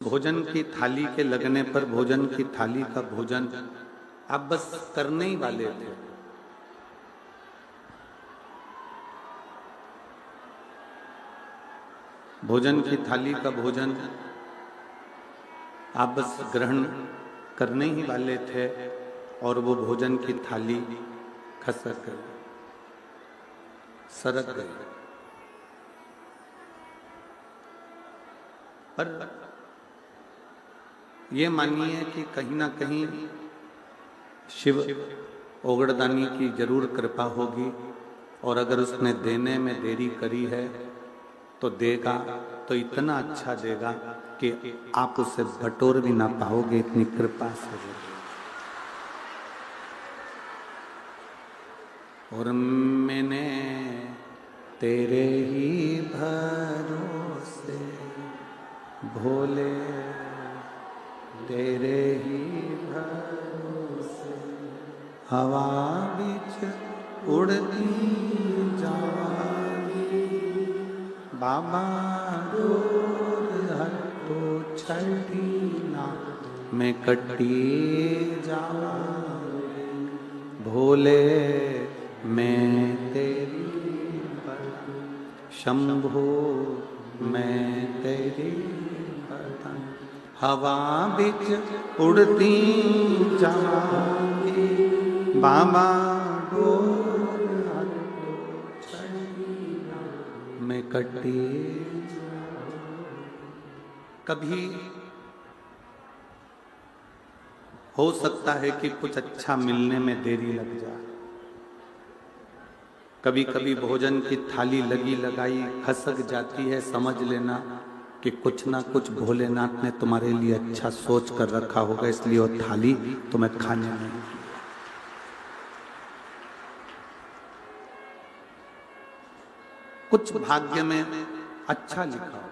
भोजन की थाली के लगने पर भोजन की थाली का भोजन आप बस करने ही वाले थे। भोजन की थाली का भोजन आप बस ग्रहण करने ही वाले थे और वो भोजन की थाली खसक गई, सरक गई। पर ये मानिए कि कहीं ना कहीं शिव ओगड़दानी की जरूर कृपा होगी, और अगर उसने देने में देरी करी है तो देगा तो इतना अच्छा देगा कि आप उसे बटोर भी ना पाओगे, इतनी कृपा से देगा। और मैंने तेरे ही भरोसे भोले, तेरे ही भरोसे हवा बिच उड़ती जावांगी, बाबा डोर हटो छठी ना मैं कटी जावांगी, भोले मैं तेरी शंभो मैं तेरी हवा बिच उड़ती जावांगी, बाबा डोर मैं कटी। कभी हो सकता है कि कुछ अच्छा मिलने में देरी लग जाए, कभी कभी भोजन की थाली लगी लगाई खसक जाती है। समझ लेना कि कुछ ना कुछ भोलेनाथ ने तुम्हारे लिए अच्छा सोच कर रखा होगा, इसलिए वो थाली तुम्हें खाने नहीं। कुछ भाग्य में अच्छा लिखा हो,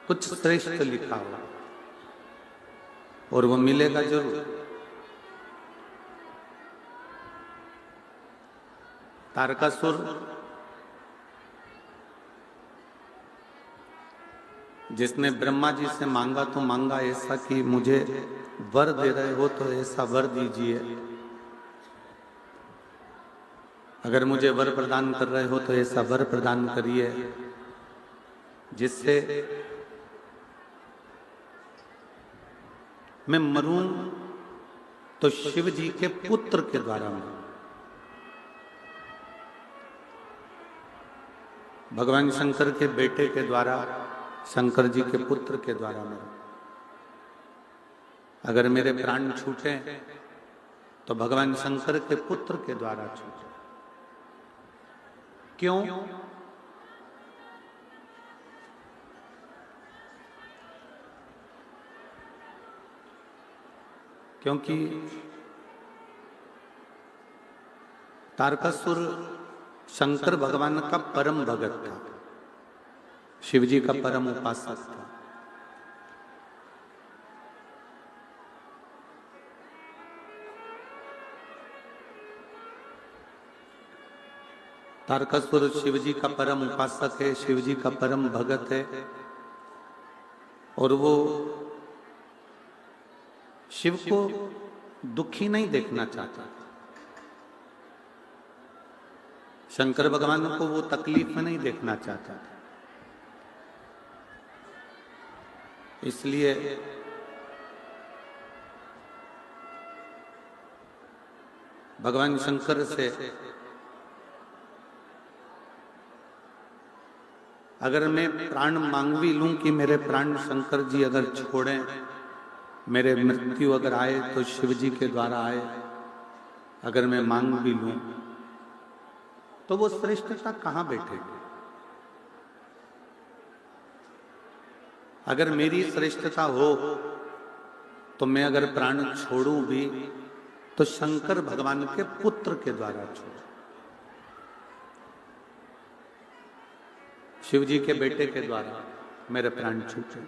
कुछ श्रेष्ठ लिखा हो, और वो मिलेगा जरूर। तारकासुर जिसने ब्रह्मा जी से मांगा तो मांगा ऐसा कि मुझे वर दे रहे हो तो ऐसा वर दीजिए, अगर मुझे वर प्रदान कर रहे हो तो ऐसा वर प्रदान करिए जिससे मैं मरूं तो शिव जी के पुत्र के द्वारा मरूं। भगवान शंकर के बेटे के द्वारा, शंकर जी के पुत्र के द्वारा मरूं। अगर मेरे प्राण छूटे तो भगवान शंकर के पुत्र के द्वारा छूटे। क्यों? क्योंकि तारकासुर शंकर भगवान का परम भगत था, शिव जी का परम उपासक था। तारकासुर शिव जी का परम उपासक है, शिव जी का परम भगत है, और वो शिव को दुखी नहीं देखना चाहता। शंकर भगवान को वो तकलीफ में नहीं देखना चाहता, इसलिए भगवान शंकर से अगर मैं प्राण मांग भी लूं कि मेरे प्राण शंकर जी अगर छोड़ें, मेरे मृत्यु अगर आए तो शिव जी के द्वारा आए, अगर मैं मांग भी लूं तो वो श्रेष्ठता कहां बैठेगी? अगर मेरी श्रेष्ठता हो तो मैं अगर प्राण छोड़ूं भी तो शंकर भगवान के पुत्र के द्वारा छोड़ूं, शिव जी के बेटे के द्वारा मेरे प्राण छूटे।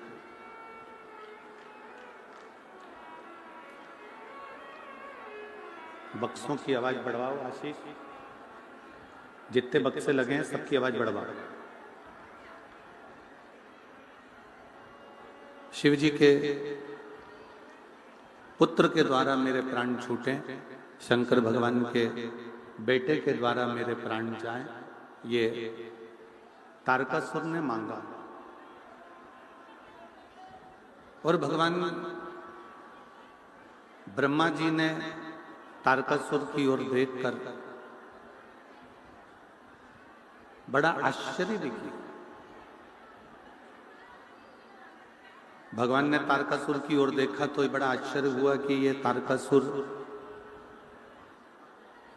बक्सों की आवाज बढ़वाओ आशीष, जितने बक्से लगे हैं सबकी आवाज बढ़वाओ। शिव जी के पुत्र के द्वारा मेरे प्राण छूटे, शंकर भगवान के बेटे के द्वारा मेरे प्राण जाएं, ये तारकासुर ने मांगा। और भगवान ब्रह्मा जी ने तारकासुर की ओर देखकर बड़ा आश्चर्य दिखी। भगवान ने तारकासुर की ओर देखा तो बड़ा आश्चर्य हुआ कि ये तारकासुर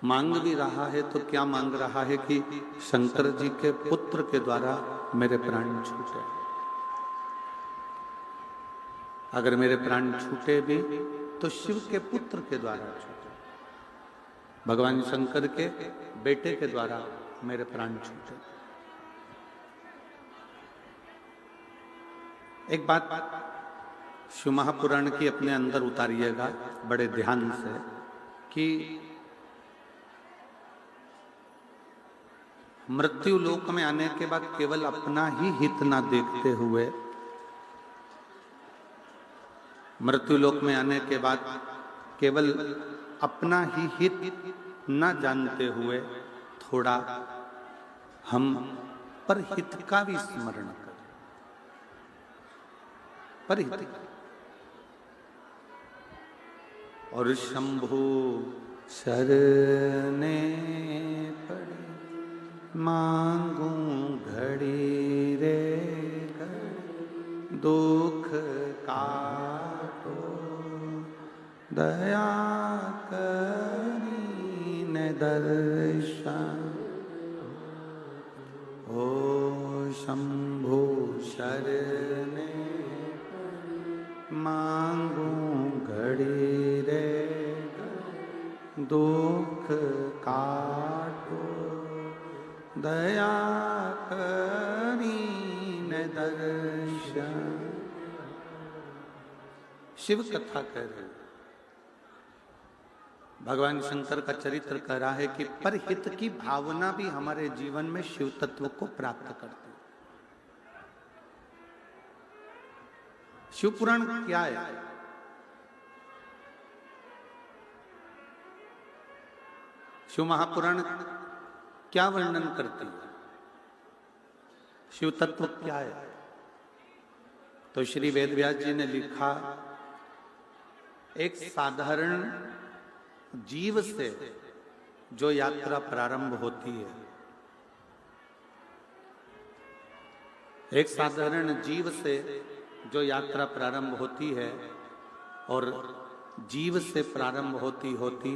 मांग भी रहा है तो क्या मांग रहा है कि शंकर जी के पुत्र के द्वारा मेरे प्राण छूटे। अगर मेरे प्राण छूटे भी तो शिव के पुत्र के द्वारा छूटे, भगवान शंकर के बेटे के द्वारा मेरे प्राण छूटे। एक बात शिव महापुराण की अपने अंदर उतारिएगा बड़े ध्यान से कि मृत्यु लोक में आने के बाद केवल अपना ही हित ना देखते हुए, मृत्यु लोक में आने के बाद केवल अपना ही हित ना जानते हुए थोड़ा हम पर हित का भी स्मरण करें। पर हित और शंभु शरणे पड़े मांगू घड़ी रे घड़ी, दुख काटो दया करी न दर्शन। ओ शंभु शरणे मांगू घड़ी रे दुख काटो दया करी न दर्शन। शिव कथा कह रहे, भगवान शंकर का चरित्र कह रहा है कि परहित की भावना भी हमारे जीवन में शिव तत्व को प्राप्त करती है। शिव पुराण क्या है? शिव महापुराण क्या वर्णन करती है? शिव तत्व क्या है? तो श्री वेदव्यास जी ने लिखा, एक साधारण जीव से जो यात्रा प्रारंभ होती है, एक साधारण जीव से जो यात्रा प्रारंभ होती है और जीव से प्रारंभ होती होती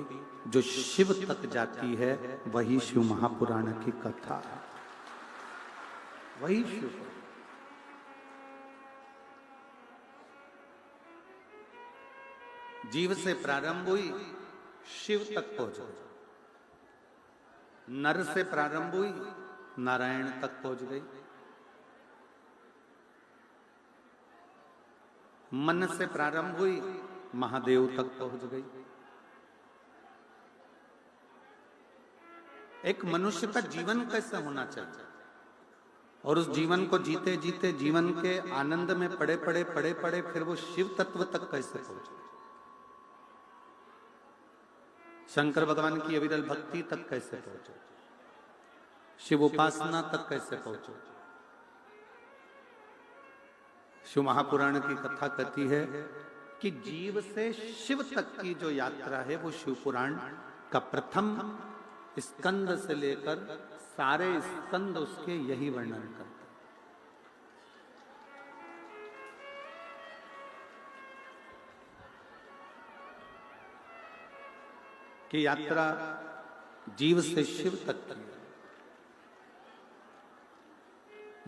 जो शिव तक जाती है, वही शिव महापुराण की कथा है। वही शिव जीव से प्रारंभ हुई, शिव तक पहुंच गई। नर से प्रारंभ हुई, नारायण तक पहुंच गई। मन से प्रारंभ हुई, महादेव तक पहुंच गई। एक मनुष्य का जीवन कैसे होना चाहिए और उस जीवन को जीते जीते जीवन के आनंद में पड़े पड़े फिर वो शिव तत्व तक कैसे पहुंचे, शंकर भगवान की अविरल भक्ति तक कैसे पहुंचे, शिव उपासना तक कैसे पहुंचे। शिव महापुराण की कथा कहती है कि जीव से शिव तक की जो यात्रा है वो शिव पुराण का प्रथम स्कंद से लेकर सारे स्कंद उसके यही वर्णन करते हैं। कि यात्रा जीव से शिव तक की,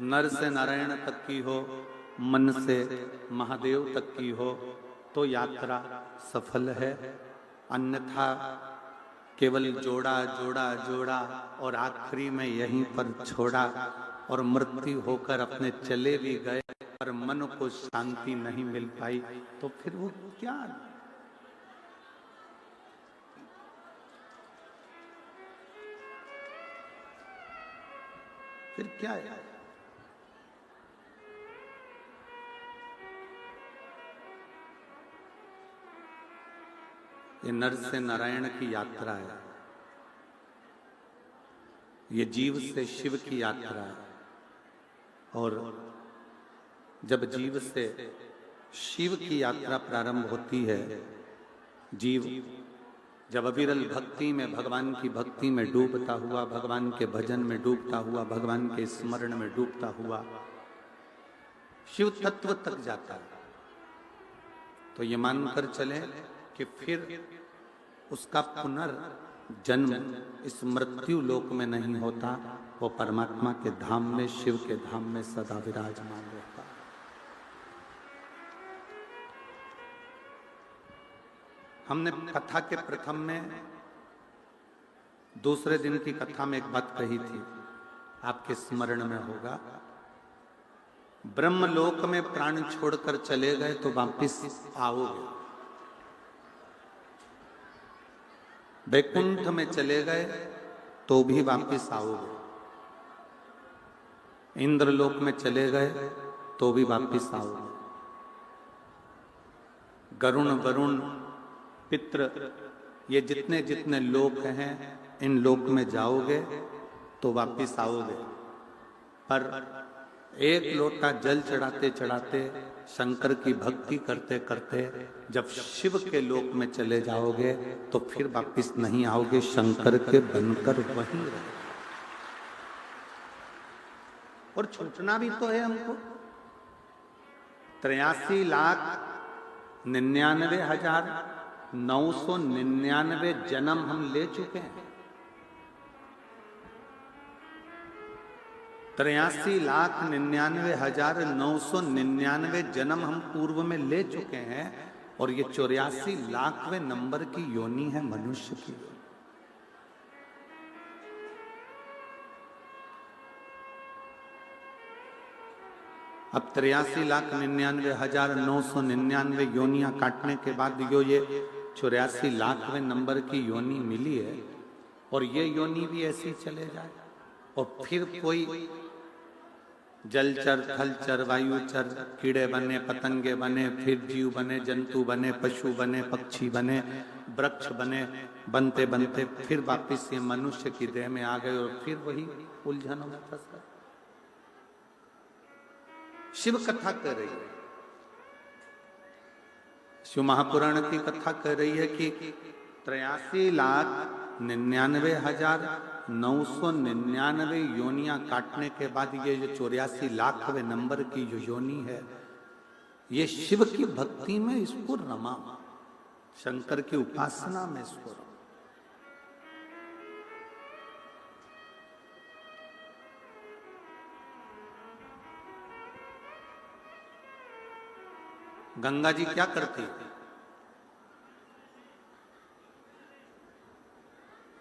नर से नारायण तक की हो, मन से महादेव तक की हो तो यात्रा सफल है। अन्यथा केवल जोड़ा जोड़ा जोड़ा और आखिरी में यहीं पर छोड़ा और मृत्यु होकर अपने चले भी गए पर मन को शांति नहीं मिल पाई, तो फिर वो क्या? फिर क्या है? ये नर से नारायण की यात्रा है, ये जीव से शिव की यात्रा है। और जब जीव से शिव की यात्रा प्रारंभ होती है, जीव जब अविरल भक्ति में, भगवान की भक्ति में डूबता हुआ, भगवान के भजन में डूबता हुआ, भगवान के स्मरण में डूबता हुआ शिव तत्व तक जाता है, तो ये मानकर चले कि फिर उसका पुनर्जन्म इस मृत्यु लोक में नहीं होता, वो परमात्मा के धाम में, शिव के धाम में सदा विराजमान रहता। हमने कथा के प्रथम में, दूसरे दिन की कथा में एक बात कही थी, आपके स्मरण में होगा। ब्रह्मलोक में प्राण छोड़कर चले गए तो वापिस आओगे, वैकुंठ में चले गए तो भी वापिस आओगे, इंद्रलोक में चले गए तो भी वापिस आओगे, गरुण, वरुण, पितृ, ये जितने जितने लोक हैं, इन लोक में जाओगे तो वापिस आओगे। पर एक लोटा जल चढ़ाते चढ़ाते, शंकर की भक्ति करते करते जब शिव के लोक में चले जाओगे तो फिर वापिस नहीं आओगे, शंकर के बनकर वहीं रहे। और छूटना भी तो है हमको। 83,99,999 जन्म हम ले चुके हैं। 83,99,999 जन्म हम पूर्व में ले चुके हैं, और ये 84 लाखवें नंबर की योनि है मनुष्य की। अब 83,99,999 योनियां काटने के बाद ये 84 लाखवें नंबर की योनि मिली है, और ये योनि भी ऐसी चले जाए, और फिर कोई जलचर, थलचर, वायुचर, कीड़े बने, पतंगे बने, फिर जीव बने, जंतु बने, पशु बने, पक्षी बने, वृक्ष बने, बनते बनते फिर वापिस ये मनुष्य की देह में आ गए, और फिर वही उलझनों में फंस गए। शिव कथा कह रही है, शिव महापुराण की कथा कह रही है कि 83,99,999 योनियां काटने के बाद ये जो 84 लाखवें नंबर की जो योनि है, ये शिव की भक्ति में इसको रमा, शंकर की उपासना में इसको रमा। गंगा जी क्या करती है?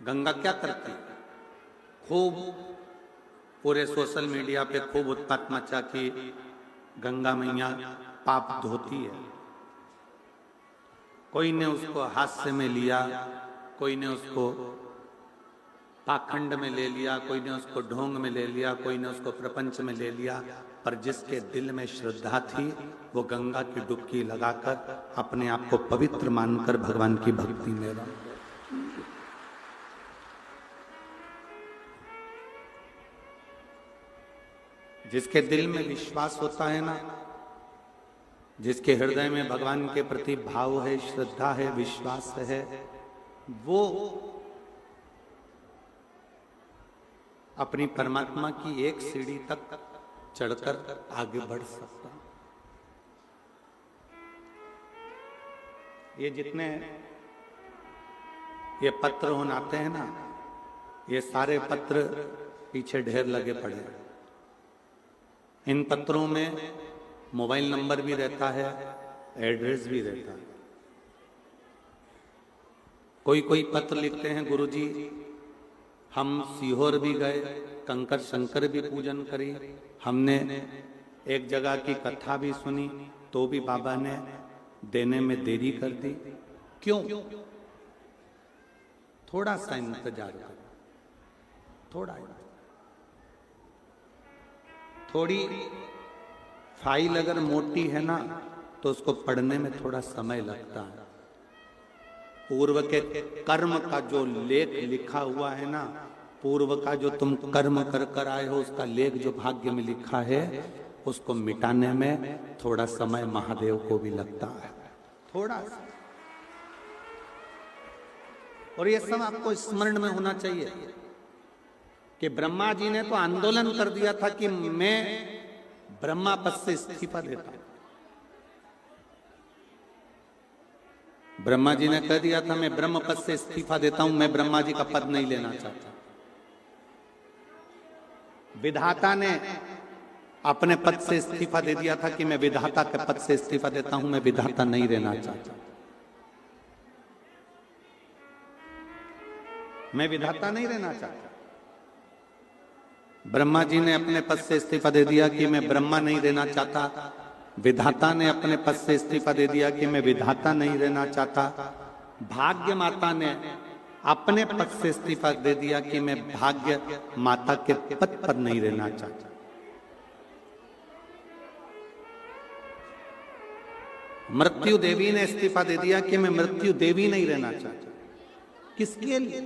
गंगा क्या करती है? खूब पूरे सोशल मीडिया पे खूब उत्पात मचा कि गंगा मैया पाप धोती है। कोई ने उसको हास्य में लिया, कोई ने उसको पाखंड में ले लिया, कोई ने उसको ढोंग में ले लिया, कोई ने उसको प्रपंच में ले लिया, पर जिसके दिल में श्रद्धा थी वो गंगा की डुबकी लगाकर अपने आप को पवित्र मानकर भगवान की भक्ति में रहा। जिसके दिल में विश्वास होता है ना, जिसके हृदय में भगवान के प्रति भाव है, श्रद्धा है, विश्वास है, वो अपनी परमात्मा की एक सीढ़ी तक चढ़कर आगे बढ़ सकता। ये जितने ये पत्र होने आते हैं ना, ये सारे पत्र पीछे ढेर लगे पड़े हैं। इन पत्रों में मोबाइल नंबर भी रहता है, एड्रेस भी रहता है। कोई कोई पत्र लिखते हैं, गुरुजी हम सीहोर भी गए, कंकर शंकर भी पूजन करी, हमने एक जगह की कथा भी सुनी, तो भी बाबा ने देने में देरी कर दी। क्यों? थोड़ा सा इंतजार करो, थोड़ी फाइल अगर मोटी है ना तो उसको पढ़ने में थोड़ा समय लगता है। पूर्व के कर्म का जो लेख लिखा हुआ है ना, पूर्व का जो तुम कर्म कर कर आए हो उसका लेख जो भाग्य में लिखा है, उसको मिटाने में थोड़ा समय महादेव को भी लगता है, थोड़ा सा। और ये सब आपको स्मरण में होना चाहिए कि ब्रह्मा जी ने तो आंदोलन कर दिया था कि मैं ब्रह्मा पद से इस्तीफा देता हूं। ब्रह्मा जी ने कह दिया था मैं ब्रह्म पद से इस्तीफा देता हूं, मैं ब्रह्मा जी का पद नहीं लेना चाहता। विधाता ने अपने पद से इस्तीफा दे दिया था कि मैं विधाता के पद से इस्तीफा देता हूं, मैं विधाता नहीं रहना चाहता। मैं विधाता नहीं रहना चाहता। ब्रह्मा जी ने अपने पद से इस्तीफा दे दिया कि मैं ब्रह्मा नहीं रहना चाहता। विधाता ने अपने पद से इस्तीफा दे दिया कि मैं विधाता नहीं रहना चाहता। भाग्य माता ने अपने पद से इस्तीफा दे दिया कि मैं भाग्य माता के पद पर नहीं रहना चाहता। मृत्यु देवी ने इस्तीफा दे दिया कि मैं मृत्यु देवी नहीं रहना चाहता। किसके लिए?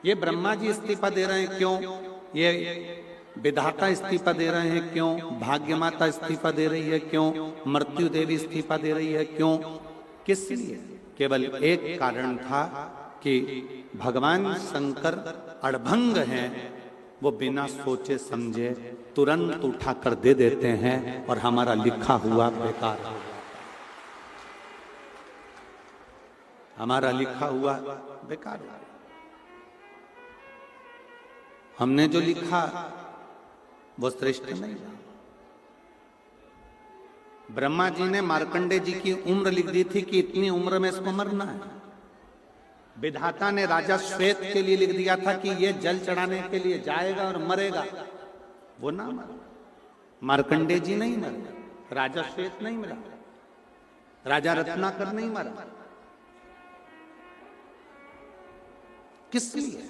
ये ब्रह्मा जी इस्तीफा दे रहे हैं क्यों? ये विधाता इस्तीफा दे रहे हैं क्यों? भाग्य माता इस्तीफा दे रही है क्यों? मृत्यु देवी इस्तीफा दे रही है क्यों? किस लिए? केवल एक कारण था कि भगवान शंकर अड़भंग हैं, वो बिना सोचे समझे तुरंत उठाकर दे देते हैं और हमारा लिखा हुआ बेकार हो जाता है। हमारा लिखा हुआ बेकार हो। हमने जो लिखा वो श्रेष्ठ नहीं। ब्रह्मा जी ने मार्कंडे जी की उम्र लिख दी थी कि इतनी उम्र में इसको मरना है। विधाता ने राजा श्वेत के लिए लिख दिया था कि ये जल चढ़ाने के लिए जाएगा और मरेगा, वो ना मरा। मार्कंडे जी नहीं मरे, राजा श्वेत नहीं मरा, राजा रत्नाकर नहीं मरा। किस लिए?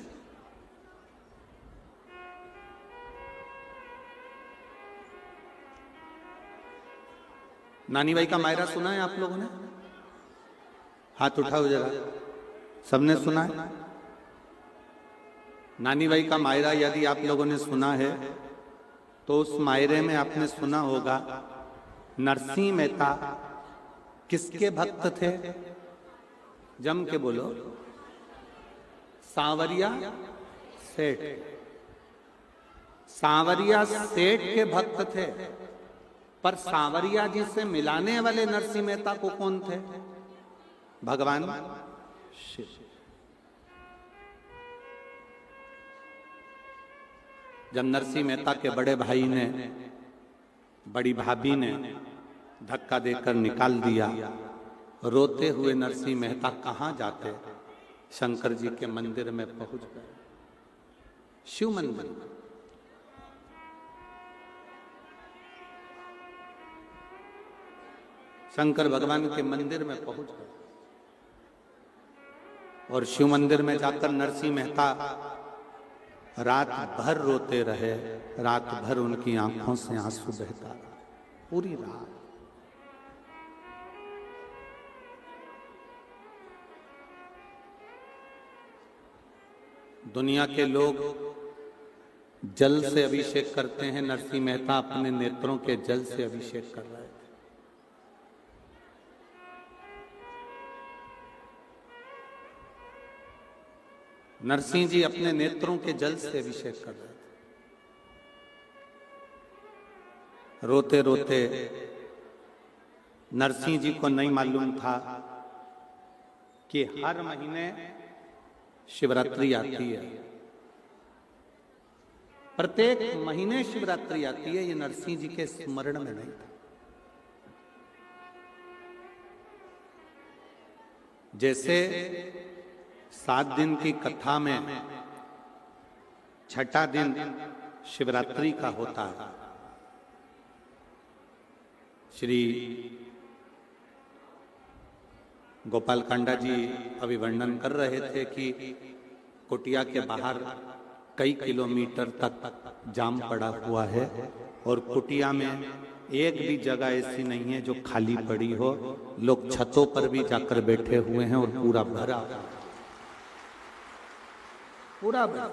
नानी बाई का मायरा सुना है आप लोगों ने? हाथ उठाओ जरा, सबने सुना है? नानी बाई का मायरा यदि आप लोगों ने सुना है तो उस मायरे में आपने सुना होगा नरसिंह मेहता किसके भक्त थे? जम के बोलो। सांवरिया सेठ। सांवरिया सेठ के भक्त थे। पर सांवरिया जी से मिलाने वाले नरसिंह मेहता को कौन थे? भगवान शिव। जब नरसिंह मेहता के बड़े भाई ने, बड़ी भाभी ने धक्का देकर निकाल दिया, रोते हुए नरसिंह मेहता कहां जाते? शंकर जी के मंदिर में पहुंच गए, शिव मंदिर। शंकर भगवान के मंदिर में पहुंच गए और शिव मंदिर में जाकर नरसिंह मेहता रात भर रोते रहे। रात भर उनकी आंखों से आंसू बहता, पूरी रात। दुनिया के लोग जल से अभिषेक करते हैं, नरसिंह मेहता अपने नेत्रों के जल से अभिषेक कर रहे थे। नरसिंह जी अपने नेत्रों के जल से अभिषेक कर रहे थे। रोते रोते नरसिंह जी को नहीं मालूम था कि हर महीने शिवरात्रि आती है, प्रत्येक महीने शिवरात्रि आती है। ये नरसिंह जी के स्मरण में नहीं था। जैसे 7 दिन की कथा में छठा दिन शिवरात्रि का होता है। श्री गोपाल कांडा जी अभी वर्णन कर रहे थे कि कुटिया के बाहर कई किलोमीटर तक जाम पड़ा हुआ है और कुटिया में एक भी जगह ऐसी नहीं है जो खाली पड़ी हो। लोग छतों पर भी जाकर बैठे हुए हैं और पूरा भरा, पूरा भरा।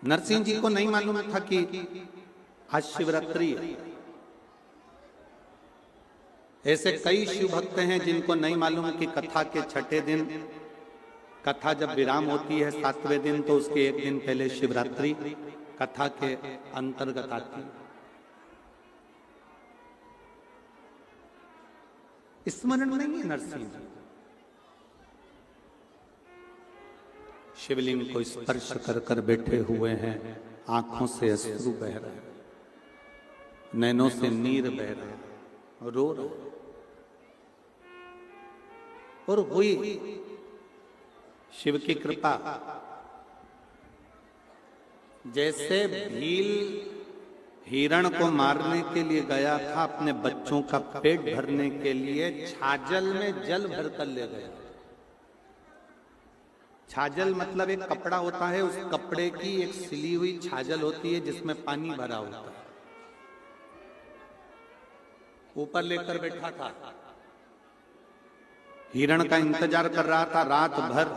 नरसिंह जी को नहीं मालूम था कि आज शिवरात्रि है। ऐसे कई शिव भक्त हैं जिनको नहीं मालूम कि कथा के छठे दिन, कथा जब विराम होती है 7वें दिन, तो उसके एक दिन पहले शिवरात्रि कथा के अंतर्गत आती है। स्मरण नहीं है नरसिंह जी। शिवलिंग को स्पर्श कर कर बैठे हुए हैं, आंखों से अश्रु बह रहे हैं, नैनों से नीर बह रहे हैं, रो रहे हैं। और हुई शिव की कृपा। जैसे भील हिरण को मारने के लिए गया था, अपने बच्चों का पेट भरने के लिए छाजल में जल भरकर ले गया। छाजल मतलब एक कपड़ा होता है, उस कपड़े की एक सिली हुई छाजल होती है जिसमें पानी भरा होता है। ऊपर लेकर बैठा था, हिरण का इंतजार कर रहा था। रात भर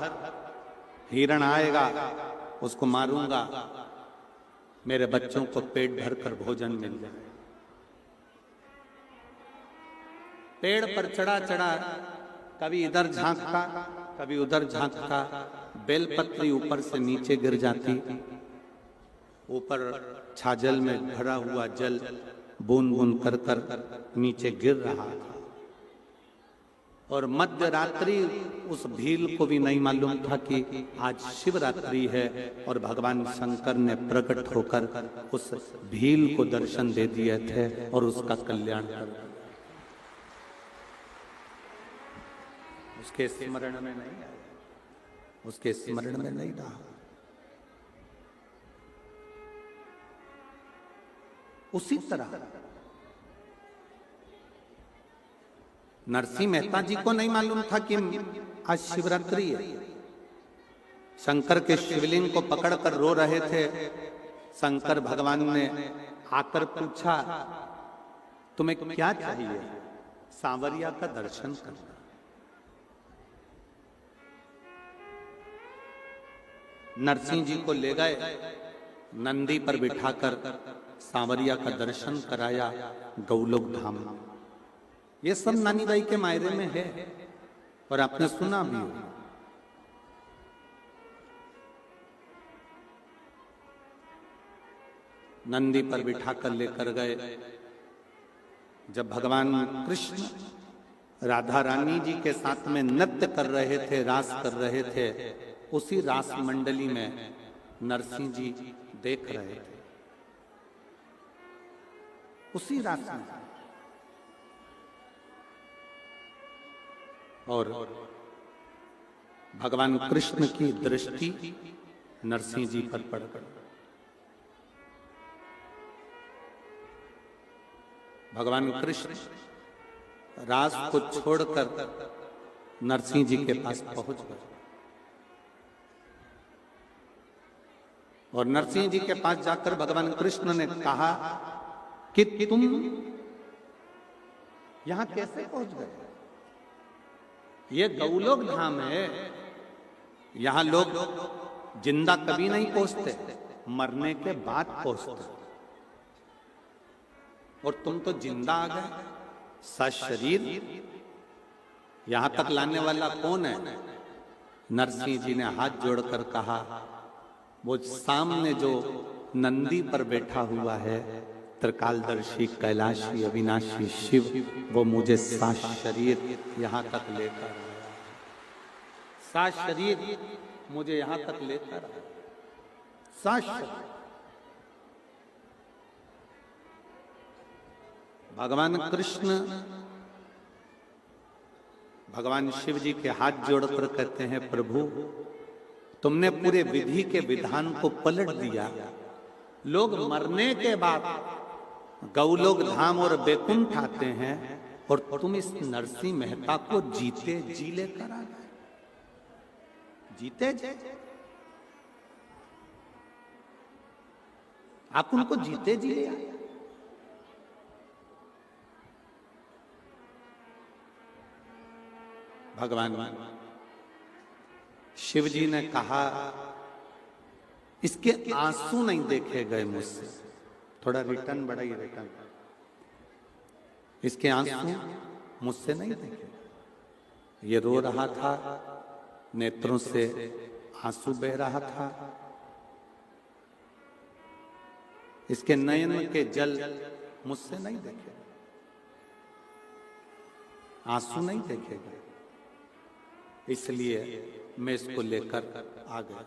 हिरण आएगा, उसको मारूंगा, मेरे बच्चों को पेट भरकर भोजन मिल जाए। पेड़ पर चढ़ा चढ़ा कभी इधर झांकता, कभी उधर झांकता। बेलपत्री ऊपर से नीचे गिर जाती, ऊपर छाजल में भरा हुआ जल बूंद बूंद कर कर नीचे गिर रहा था। और मध्य रात्रि उस भील को भी नहीं मालूम था कि आज शिवरात्रि है, और भगवान शंकर ने प्रकट होकर उस भील को दर्शन दे दिए थे और उसका कल्याण कर दिया। उसके स्मरण में नहीं आया, उसके स्मरण में नहीं रहा। उसी तरह नरसिंह मेहता जी को नहीं मालूम था कि आज शिवरात्रि है। शंकर के शिवलिंग को पकड़कर रो रहे थे। शंकर भगवान ने आकर पूछा, तुम्हें क्या चाहिए? सांवरिया का दर्शन करना। नरसिंह जी को ले गए, नंदी पर बिठाकर सांवरिया का दर्शन कराया गौलोक धाम। ये सब नानीबाई के मायरे में है और आपने सुना भी हो। नंदी पर बिठाकर लेकर गए। जब भगवान कृष्ण राधा रानी जी के साथ में नृत्य कर रहे थे, रास कर रहे थे, उसी रास मंडली में नरसिंह जी देख रहे थे। उसी रास में और भगवान कृष्ण की दृष्टि नरसिंह जी पर पड़ गई। भगवान कृष्ण रास को छोड़कर नरसिंह जी के पास पहुंच गए और नरसिंह जी के पास जाकर भगवान कृष्ण ने कहा कि तुम यहां कैसे पहुंच गए? ये गौलोक धाम है, यहां लोग जिंदा कभी नहीं पहुंचते, मरने के बाद पहुंचते, और तुम तो जिंदा आ गए सशरीर। यहां तक लाने वाला कौन है? नरसिंह जी ने हाथ जोड़कर कहा, वो सामने जो नंदी पर बैठा हुआ है, त्रिकालदर्शी कैलाशी अविनाशी शिव, वो मुझे सशरीर यहां तक लेकर आया। सशरीर मुझे यहां तक लेकर आया। सशरीर भगवान कृष्ण भगवान शिव जी के हाथ जोड़कर कहते हैं, प्रभु तुमने पूरे विधि के विधान को पलट दिया। लोग मरने के बाद गौलोक धाम और बैकुंठ आते हैं, और तुम इस नरसिंह मेहता को जीते जी लेकर आ गए। जीते जी आप उनको जीते जी ले आए। भगवान शिव जी ने कहा, इसके आंसू नहीं देखे गए मुझसे। थोड़ा रिटर्न बढ़ाइए, रिटर्न। इसके आंसू मुझसे नहीं देखे। ये रो रहा था, नेत्रों से आंसू बह रहा था। इसके नयन के जल मुझसे नहीं देखे, आंसू नहीं देखे गए। इसलिए मैं इसको लेकर आ गया।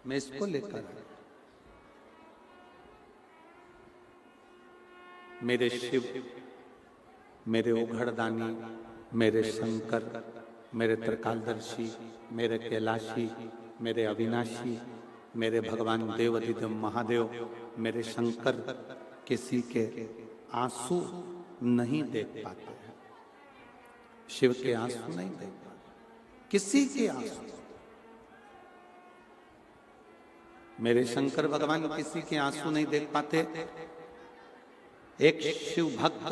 मैं इसको लेकर आ गया। मेरे शिव, मेरे ओघड़दानी, मेरे शंकर, मेरे त्रिकालदर्शी, मेरे कैलाशी, मेरे अविनाशी, मेरे भगवान देवाधिदेव महादेव, मेरे शंकर किसी के आंसू नहीं देख पाते हैं। शिव के आंसू नहीं देख पाते, किसी के आंसू। मेरे शंकर भगवान किसी के आंसू नहीं देख पाते। एक शिव भक्त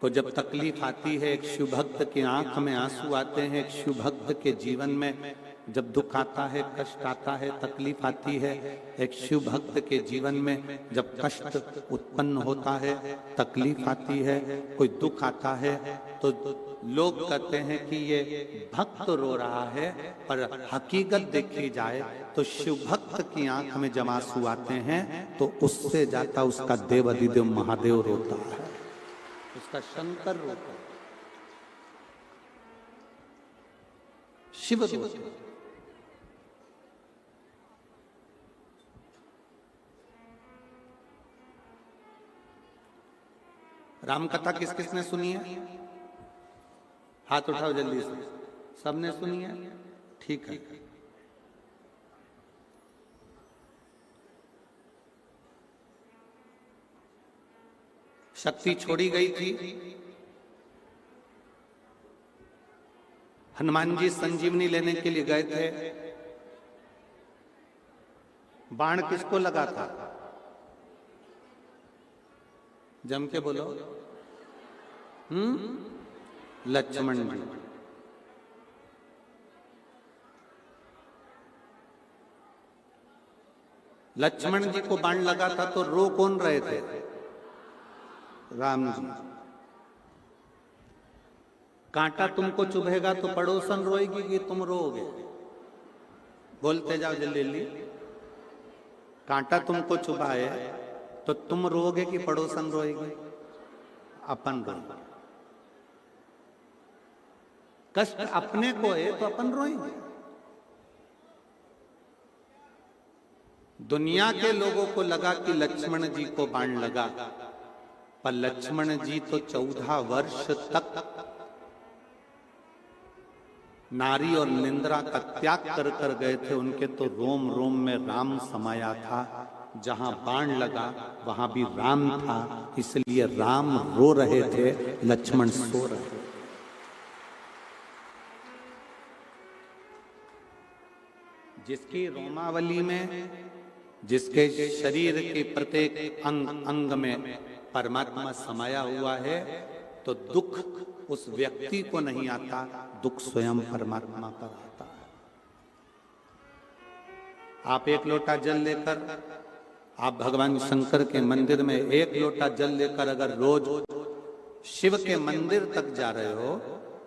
को जब तकलीफ आती है, एक शिव भक्त की आंख में आंसू आते हैं, एक शिव भक्त के जीवन में जब दुख आता है, कष्ट आता है, तकलीफ आती है, एक शिव भक्त के जीवन में जब कष्ट उत्पन्न होता है, तकलीफ आती है, कोई दुख आता है, तो लोग कहते हैं कि ये भक्त रो रहा है। पर हकीकत देखी जाए तो शिव भक्त की आंख में जब आंसू आते हैं तो उससे जाता उसका देवाधिदेव महादेव रोता है, उसका शंकर रोता है, शिव रोता है। राम कथा किस किसने सुनी है? हाथ उठाओ जल्दी से। सबने सुनी है? ठीक है। शक्ति छोड़ी गई थी। हनुमान जी संजीवनी लेने के लिए गए थे। बाण किसको लगा था? जम के बोलो। लक्ष्मण जी। लक्ष्मण जी को बाण लगा था तो रो कौन रहे थे? राम जी। कांटा तुमको चुभेगा तो पड़ोसन रोएगी कि तुम रोओगे? बोलते जाओ जल्दी जल्दी। कांटा तुमको चुभाए तो तुम रोओगे कि पड़ोसन रोएगी? अपन रोएंगे। कष्ट अपने को है तो अपन रोएंगे। दुनिया के लोगों को लगा कि लक्ष्मण जी को बाण लगा, पर लक्ष्मण जी तो 14 वर्ष तक नारी और निंद्रा का त्याग कर कर गए थे। उनके तो रोम रोम में राम समाया था। जहां बाण लगा वहां भी राम था, इसलिए राम रो रहे थे, लक्ष्मण सो रहे थे। जिसकी रोमावली में, जिसके शरीर के प्रत्येक अंग अंग में परमात्मा समाया हुआ है, तो दुख उस व्यक्ति को नहीं आता, दुख स्वयं परमात्मा पर आता है। आप एक लोटा जल लेकर, आप भगवान शंकर के मंदिर में एक लोटा जल लेकर अगर रोज शिव के मंदिर तक जा रहे हो,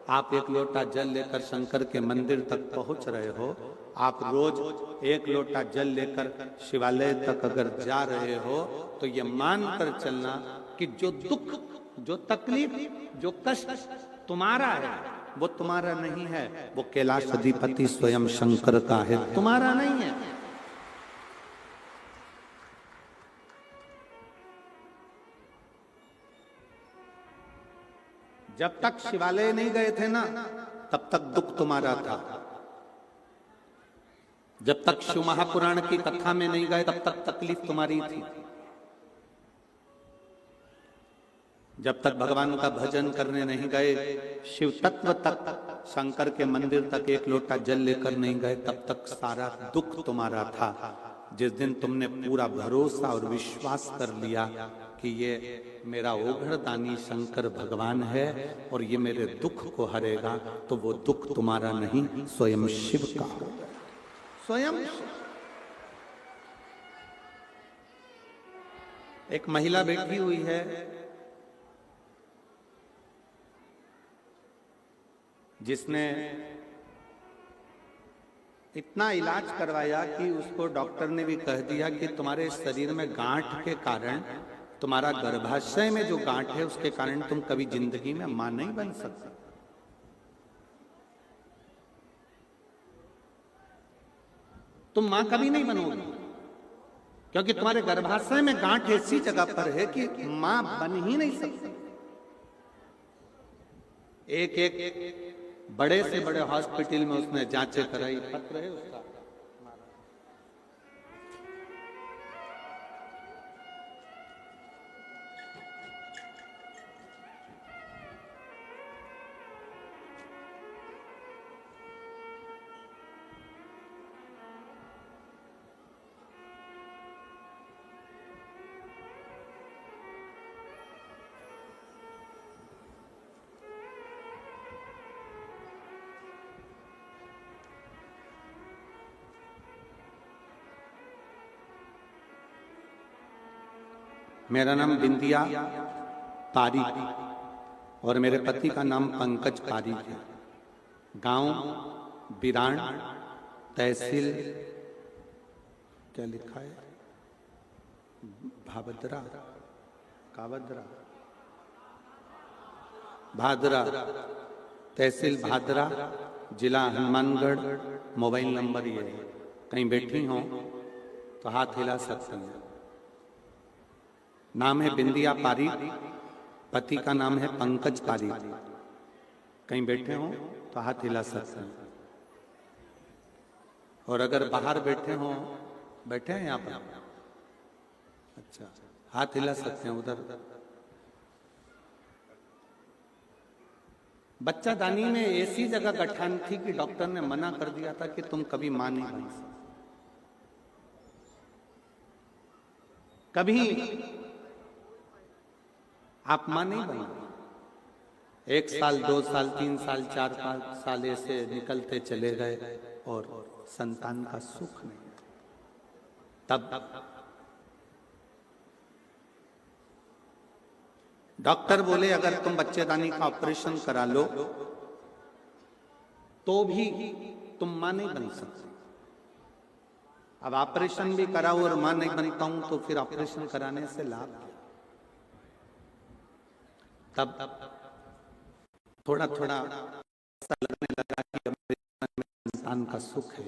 आप एक लोटा जल लेकर शंकर के मंदिर तक पहुंच रहे हो, आप रोज एक लोटा जल लेकर शिवालय तक अगर जा रहे हो, तो ये मानकर चलना कि जो दुख, जो तकलीफ, जो कष्ट तुम्हारा है वो तुम्हारा नहीं है, वो कैलाश अधिपति स्वयं शंकर का है, तुम्हारा नहीं है। जब तक शिवालय नहीं गए थे ना, तब तक दुख तुम्हारा था। जब तक शिव महापुराण की कथा में नहीं गए, तब तक तकलीफ तुम्हारी थी। जब तक भगवान का भजन करने नहीं गए, शिव तत्व तक, शंकर के मंदिर तक एक लोटा जल लेकर नहीं गए, तब तक सारा दुख तुम्हारा था। जिस दिन तुमने पूरा भरोसा और विश्वास कर लिया कि ये मेरा ओघड़दानी शंकर भगवान है और ये मेरे दुख को हरेगा, तो वो दुख तुम्हारा नहीं, स्वयं शिव का होगा। स्वयं एक महिला बैठी हुई है, जिसने इतना इलाज करवाया कि उसको डॉक्टर ने भी कह दिया कि तुम्हारे शरीर में गांठ के कारण, तुम्हारा गर्भाशय में जो गांठ है उसके कारण तुम कभी जिंदगी में मां नहीं बन सकते। तुम मां कभी नहीं बनोगी, क्योंकि तुम्हारे गर्भाशय में गांठ ऐसी जगह पर है कि मां बन ही नहीं सकती। एक एक बड़े से बड़े हॉस्पिटल में उसने जांचें कराई, पत्र है उसका। मेरा नाम बिंदिया पारीक और मेरे पति का नाम पंकज पारीक है। गांव बिरान, तहसील क्या लिखा है, भादरा, कावदरा, भादरा, तहसील भादरा, जिला हनुमानगढ़। मोबाइल नंबर ये है, कहीं बैठी हो तो हाथ हिला सकते हैं। नाम है बिंदिया पारीक, पति का नाम है पंकज पारीक। कहीं बैठे हो तो हाथ हिला सकते हैं, और अगर बाहर बैठे हो, बैठे हैं यहाँ पर, अच्छा, हाथ हिला सकते हैं उधर। बच्चा दानी में ऐसी जगह गठान थी कि डॉक्टर ने मना कर दिया था कि तुम कभी मां नहीं बन सकते, कभी आप मां नहीं बने। 1 साल, 2 साल, 3 साल, 4, 5 साल ऐसे निकलते चले गए और संतान का सुख नहीं। तब डॉक्टर बोले अगर तुम बच्चेदानी का ऑपरेशन करा लो तो भी तुम मां नहीं बन सकते। अब ऑपरेशन भी कराओ और मां नहीं बनता हूं तो फिर ऑपरेशन कराने से लाभ क्या? तब थोड़ा थोड़ा ऐसा लगने लगा कि हमारे जीवन में संतान का सुख है।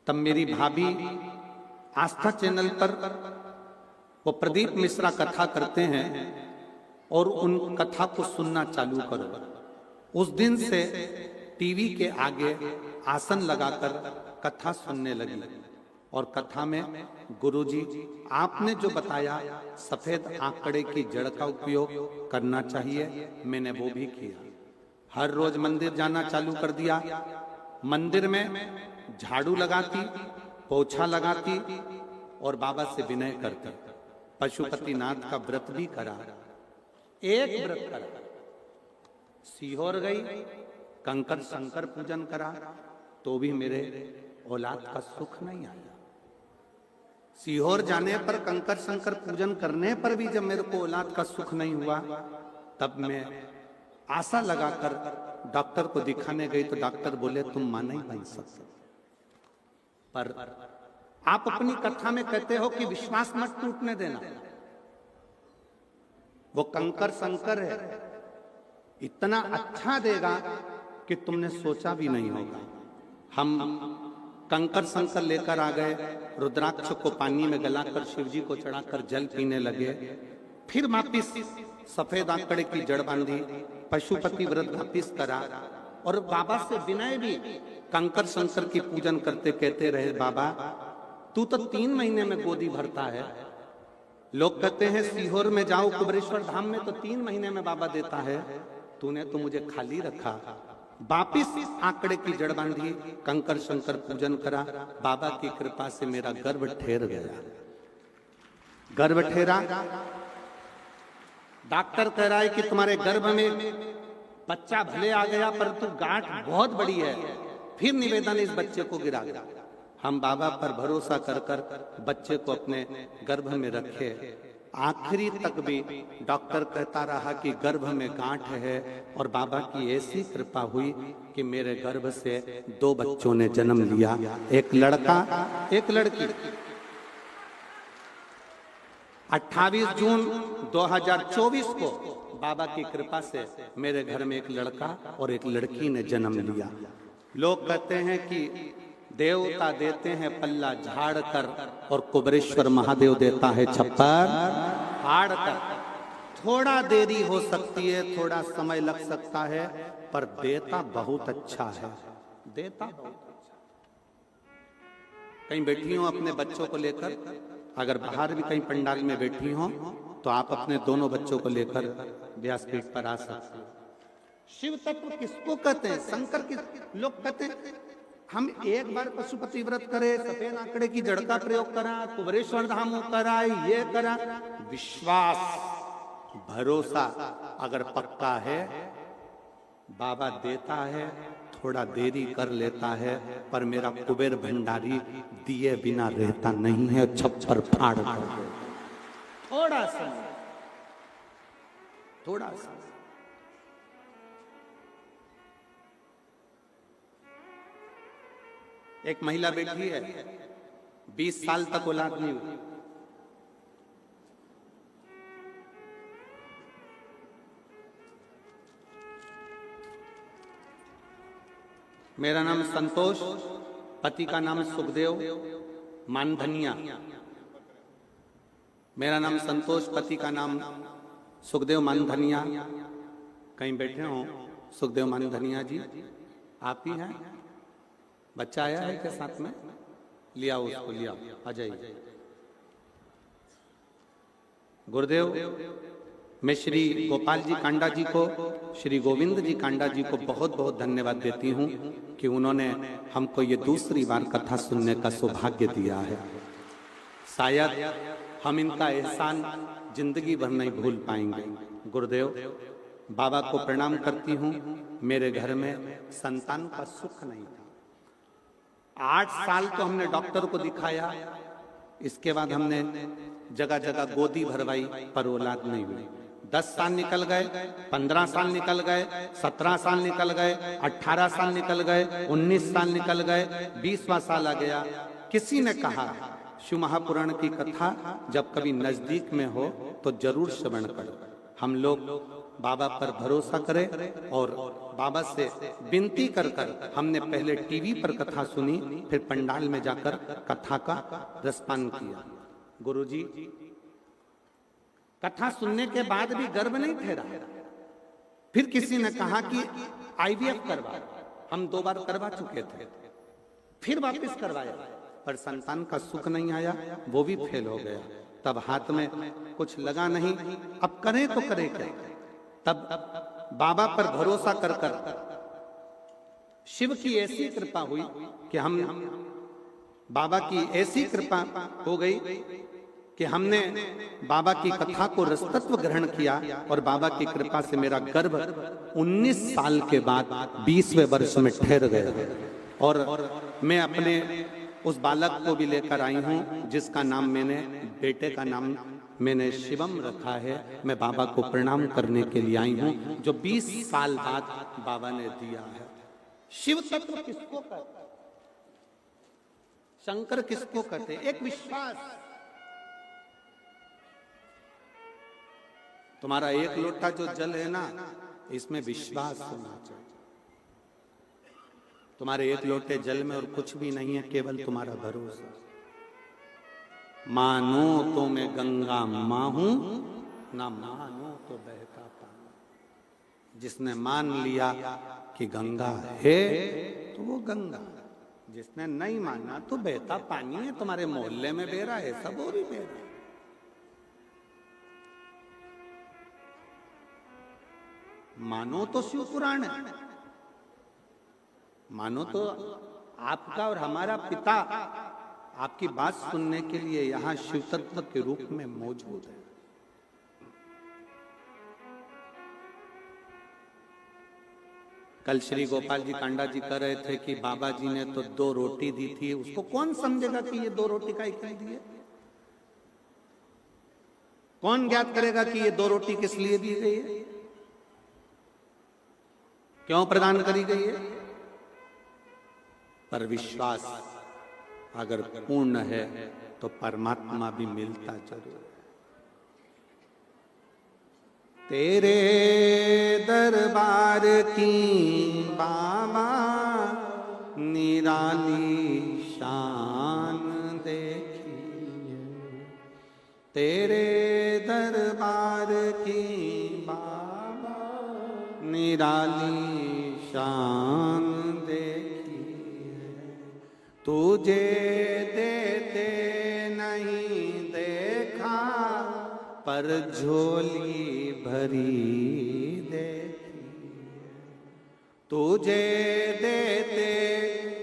तब मेरी भाभी आस्था चैनल पर वो प्रदीप मिश्रा कथा करते हैं और उन कथा को सुनना चालू करो। उस दिन से टीवी के आगे आसन लगाकर कथा सुनने लगी और कथा में गुरुजी आपने जो बताया सफेद आंकड़े की जड़ का उपयोग करना चाहिए, मैंने वो भी किया। हर रोज मंदिर जाना चालू कर दिया। मंदिर में झाड़ू लगाती, पोछा लगाती और बाबा से विनय करती। पशुपतिनाथ का व्रत भी करा, एक व्रत करा। सीहोर गई, कंकर शंकर पूजन करा, तो भी मेरे औलाद का सुख नहीं आया। सीहोर जाने पर, कंकर शंकर पूजन करने पर भी जब मेरे को औलाद का सुख नहीं हुआ, तब मैं आशा लगाकर डॉक्टर को दिखाने गई तो डॉक्टर बोले तुम मां नहीं बन सकते। पर आप अपनी कथा में कहते हो कि विश्वास मत टूटने देना। वो कंकर शंकर है, इतना अच्छा देगा कि तुमने सोचा भी नहीं होगा। हम कंकर शंकर लेकर आ गए, रुद्राक्ष को पानी में गलाकर शिवजी को चढ़ाकर जल पीने लगे। फिर वापिस सफेद आंकड़े की जड़ बांधी, पशुपति व्रत वापिस करा और बाबा से विनय भी कंकर शंकर की पूजन करते कहते रहे, बाबा तू तो 3 महीने में गोदी भरता है, लोग कहते हैं सीहोर में जाओ कुबरेश्वर धाम में तो 3 महीने में बाबा देता है, तूने तो मुझे खाली रखा। वापिस आंकड़े की जड़ बांधी, कंकर शंकर पूजन करा, बाबा की कृपा से मेरा गर्भ ठहर गया। गर्भ ठहरा, डॉक्टर कह रहा है कि तुम्हारे गर्भ में बच्चा भले आ गया परंतु गांठ बहुत बड़ी है। फिर निवेदन इस बच्चे को गिरा गया। हम बाबा पर भरोसा कर कर बच्चे को अपने गर्भ में रखे। आखिरी तक भी डॉक्टर कहता रहा कि गर्भ में गांठ है, और बाबा की ऐसी कृपा हुई कि मेरे गर्भ से 2 बच्चों ने जन्म लिया, एक लड़का एक लड़की। 28 जून 2024 को बाबा की कृपा से मेरे घर में एक लड़का और एक लड़की ने जन्म लिया। लोग कहते हैं कि देवता देते हैं पल्ला झाड़ कर और कुबरेश्वर महादेव देता है छप्पर फाड़ कर। थोड़ा देरी हो सकती है, थोड़ा समय लग सकता है, पर देता बहुत अच्छा है। देता बहुत अच्छा। कहीं बैठी हो अपने बच्चों को लेकर, अगर बाहर भी कहीं पंडाल में बैठी हो तो आप अपने दोनों बच्चों को लेकर व्यासपीठ पर आ सकते हो। शिव तत्व किसको कहते हैं? शंकर किस? लोग कहते हैं हम एक बार पशुपति व्रत करे, सफेद आंकड़े की जड़ का प्रयोग करा, कुबरेश्वर धाम करा, ये करा। विश्वास भरोसा अगर पक्का है, बाबा देता है, थोड़ा देरी कर लेता है, पर मेरा कुबेर भंडारी दिए बिना रहता नहीं है, छप्पर फाड़ कर। थोड़ा समय, थोड़ा समय। एक महिला बैठी है, 20 साल तक औलाद नहीं हुई। मेरा नाम संतोष, पति का नाम सुखदेव मानधनिया। मेरा नाम संतोष, पति का नाम सुखदेव मानधनिया। कहीं बैठे हो सुखदेव मानधनिया जी? आप ही हैं? बच्चा आया है के साथ में? लिया उसको, लिया, आ जाइए। गुरुदेव, मैं श्री गोपाल जी कांडा जी को, श्री गोविंद जी कांडा जी को बहुत बहुत धन्यवाद देती हूँ कि उन्होंने हमको ये दूसरी बार कथा सुनने का सौभाग्य दिया है। शायद हम इनका एहसान जिंदगी भर नहीं भूल पाएंगे। गुरुदेव, बाबा को प्रणाम करती हूँ। मेरे घर में संतान का सुख नहीं था। 8 साल तो हमने डॉक्टर को दिखाया, इसके बाद हमने जगह जगह गोदी भरवाई, पर औलाद नहीं हुई। 10 साल निकल गए, 15 साल निकल गए, 17 साल निकल गए, 18 साल निकल गए, 19 साल निकल गए, 20वां साल आ गया। किसी ने कहा शिव महापुराण की कथा जब कभी नजदीक में हो तो जरूर श्रवण करो। हम लोग बाबा पर भरोसा करें और बाबा से विनती कर कर हमने पहले टीवी पर कथा सुनी, फिर पंडाल में जाकर कथा का रसपान किया। गुरुजी, कथा सुनने के बाद भी गर्भ नहीं ठहरा। फिर किसी ने कहा कि आईवीएफ करवा। हम 2 बार करवा चुके थे, फिर वापस करवाया, पर संतान का सुख नहीं आया, वो भी फेल हो गया। तब हाथ में कुछ लगा नहीं, अब करें तो करें क्या? तब बाबा पर भरोसा कर कर शिव की ऐसी कृपा हुई कि हम बाबा की ऐसी कृपा हो गई कि हमने बाबा की कथा को रसतत्व ग्रहण किया, और बाबा की कृपा से मेरा गर्भ 19 साल के बाद 20वें वर्ष में ठहर गया। और मैं अपने उस बालक को भी लेकर आई हूँ, जिसका नाम मैंने, बेटे का नाम मैंने शिवम रखा है। मैं बाबा को प्रणाम करने के लिए आई हूँ, जो 20 साल बाद बाबा ने दिया है। शिव तत्व किसको कहते? शंकर किसको कहते? एक विश्वास। तुम्हारा एक लोटा जो जल है ना, इसमें विश्वास होना चाहिए। तुम्हारे एक लोटे जल में और कुछ भी नहीं है, केवल तुम्हारा भरोसा। मानो तो मैं गंगा मां हूं, ना मानो तो बहता पानी। जिसने मान लिया कि गंगा है तो वो गंगा, जिसने नहीं माना तो बहता पानी है। तुम्हारे मोहल्ले में बह रहा है, सब और ही बह रहा है। मानो तो शिव पुराण है, मानो तो आपका और हमारा पिता आपकी बात सुनने के लिए यहां शिव तत्व के रूप में मौजूद है। कल श्री गोपाल जी कांडा जी कह रहे थे कि बाबा जी ने तो 2 रोटी दी थी, उसको कौन समझेगा कि ये 2 रोटी का क्यों दी है? कौन ज्ञात करेगा कि ये 2 रोटी किस लिए दी गई है, क्यों प्रदान करी गई है? पर विश्वास अगर पूर्ण है तो परमात्मा भी मिलता जरूर है। तेरे दरबार की बाबा निराली शान देखी, तेरे दरबार की बाबा निराली शान देखी, तुझे देते नहीं देखा पर झोली भरी देखी, तुझे देते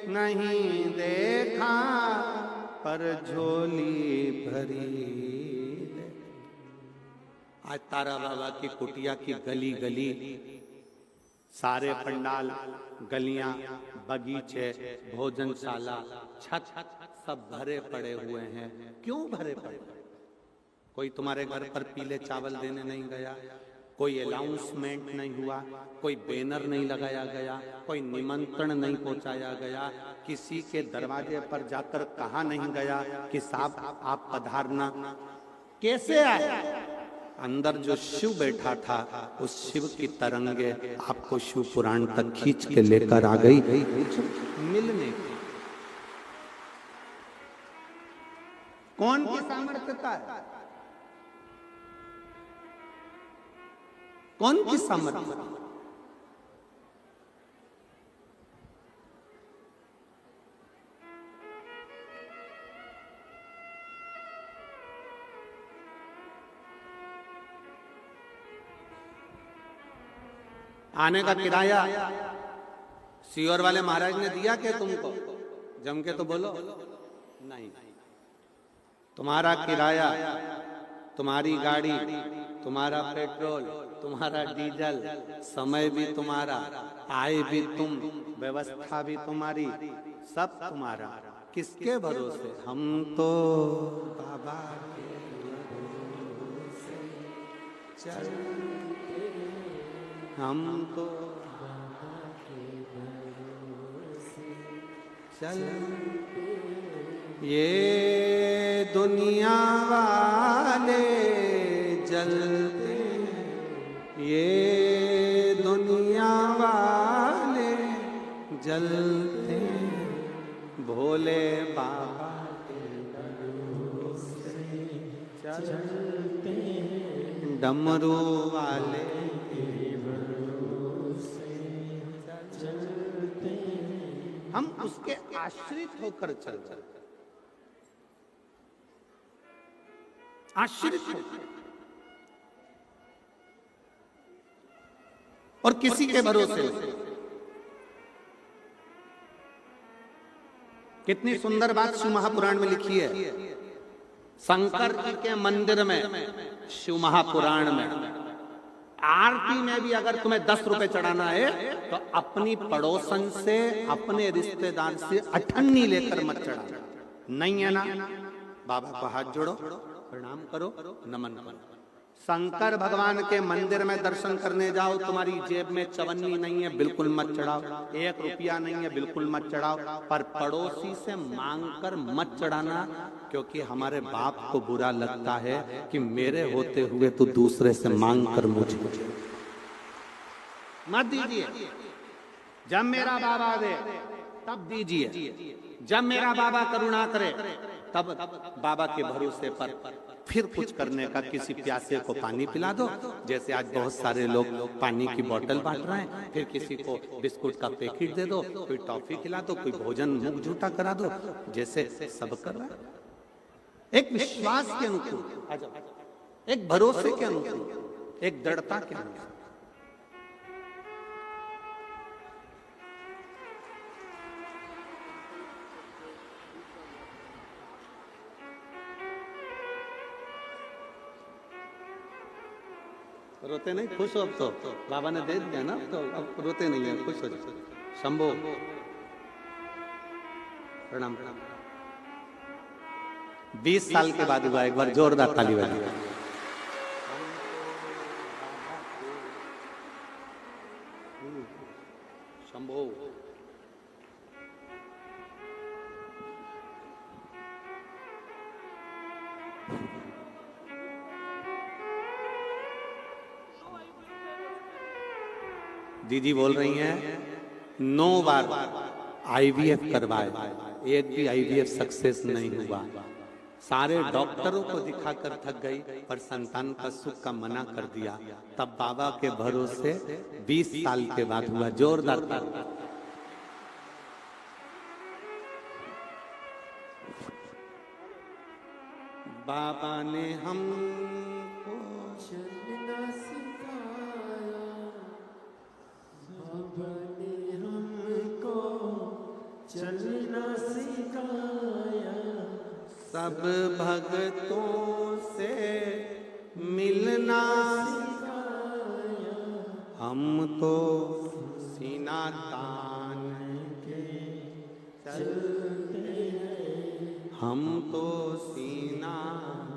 नहीं देखा पर झोली भरी देखी। आज तारा बाबा की कुटिया की गली गली, सारे पंडाल, गलियां, बगीचे, भोजनशाला, छत सब भरे पड़े हुए हैं। क्यों भरे पड़े? कोई तुम्हारे घर पर पीले चावल देने नहीं गया, कोई अनाउंसमेंट नहीं हुआ, कोई बैनर नहीं लगाया गया, कोई निमंत्रण नहीं पहुंचाया गया, किसी के दरवाजे पर जाकर कहा नहीं गया कि साहब आप पधारना। कैसे आए? अंदर जो शिव बैठा था उस शिव की तरंगे आपको शिव पुराण तक खींच के लेकर आ गई मिलने की। कौन की सामर्थ्यता है? कौन की सामर्थ्य? आने का किराया सीओर वाले महाराज ने दिया क्या तुमको? जम के तो बोलो। नहीं, तुम्हारा किराया, तुम्हारी गाड़ी, तुम्हारा पेट्रोल, तुम्हारा डीजल, समय भी तुम्हारा, आय भी तुम, व्यवस्था भी तुम्हारी, सब तुम्हारा। किसके भरोसे? हम तो बाबा के भरोसे चलते, हम तो बाबा के भरोसे चलते, ये दुनिया वाले जलते, ये दुनिया वाले जलते, भोले बाबा के भरोसे चलते, डमरू वाले हम उसके आश्रित होकर चल रहे, आश्रित होकर, और किसी के भरोसे। कितनी सुंदर बात शिव महापुराण में लिखी है। शंकर जी के मंदिर में, शिव महापुराण में आरती में भी अगर तुम्हें 10 रुपए चढ़ाना है तो अपनी पड़ोसन से, अपने रिश्तेदार से अठन्नी लेकर मत चढ़ाना। नहीं है ना? बाबा को हाथ जोड़ो, प्रणाम करो, नमन करो। शंकर भगवान के मंदिर में दर्शन करने जाओ, तुम्हारी जेब में चवन्नी नहीं है, बिल्कुल मत चढ़ाओ। 1 रुपया नहीं है, बिल्कुल मत चढ़ाओ। पर पड़ोसी से मांगकर मत चढ़ाना, क्योंकि हमारे बाप को बुरा लगता है कि मेरे होते हुए तो दूसरे से मांग कर मुझे मत दीजिए। जब मेरा बाबा दे तब दीजिए, जब मेरा बाबा करुणा करे तब बाबा के भरोसे पर फिर कुछ करने का। किसी प्यासे को पानी पिला दो, जैसे आज बहुत सारे लोग पानी की बोतल बांट रहे हैं, फिर किसी को बिस्कुट का पैकेट दे दो, कोई टॉफी खिला दो, कोई भोजन मुख झूठा करा दो, जैसे सब कर रहा है। एक विश्वास के अनुकूल, एक भरोसे के अनुकूल, एक दृढ़ता के अनुकूल। रोते नहीं, खुश हो अब तो बाबा ने दे दिया ना, तो अब रोते नहीं है, खुश हो जाओ। शंभो प्रणाम। 20 साल के बाद हुआ, एक बार जोरदार ताली बजाइए। शंभो दीदी बोल रही हैं 9 बार आईवीएफ करवाए, एक भी आईवीएफ सक्सेस नहीं हुआ। सारे डॉक्टरों को दिखाकर थक गई, पर संतान का सुख का मना कर दिया। तब बाबा के भरोसे 20 साल के बाद हुआ। जोरदार ताली। बाबा ने हमको चलना सिखाया, बाबा ने हमको चलना सिखाया, सब भक्तों से मिलना सिखाया, हम तो सीना तान के चलते हैं, हम तो सीना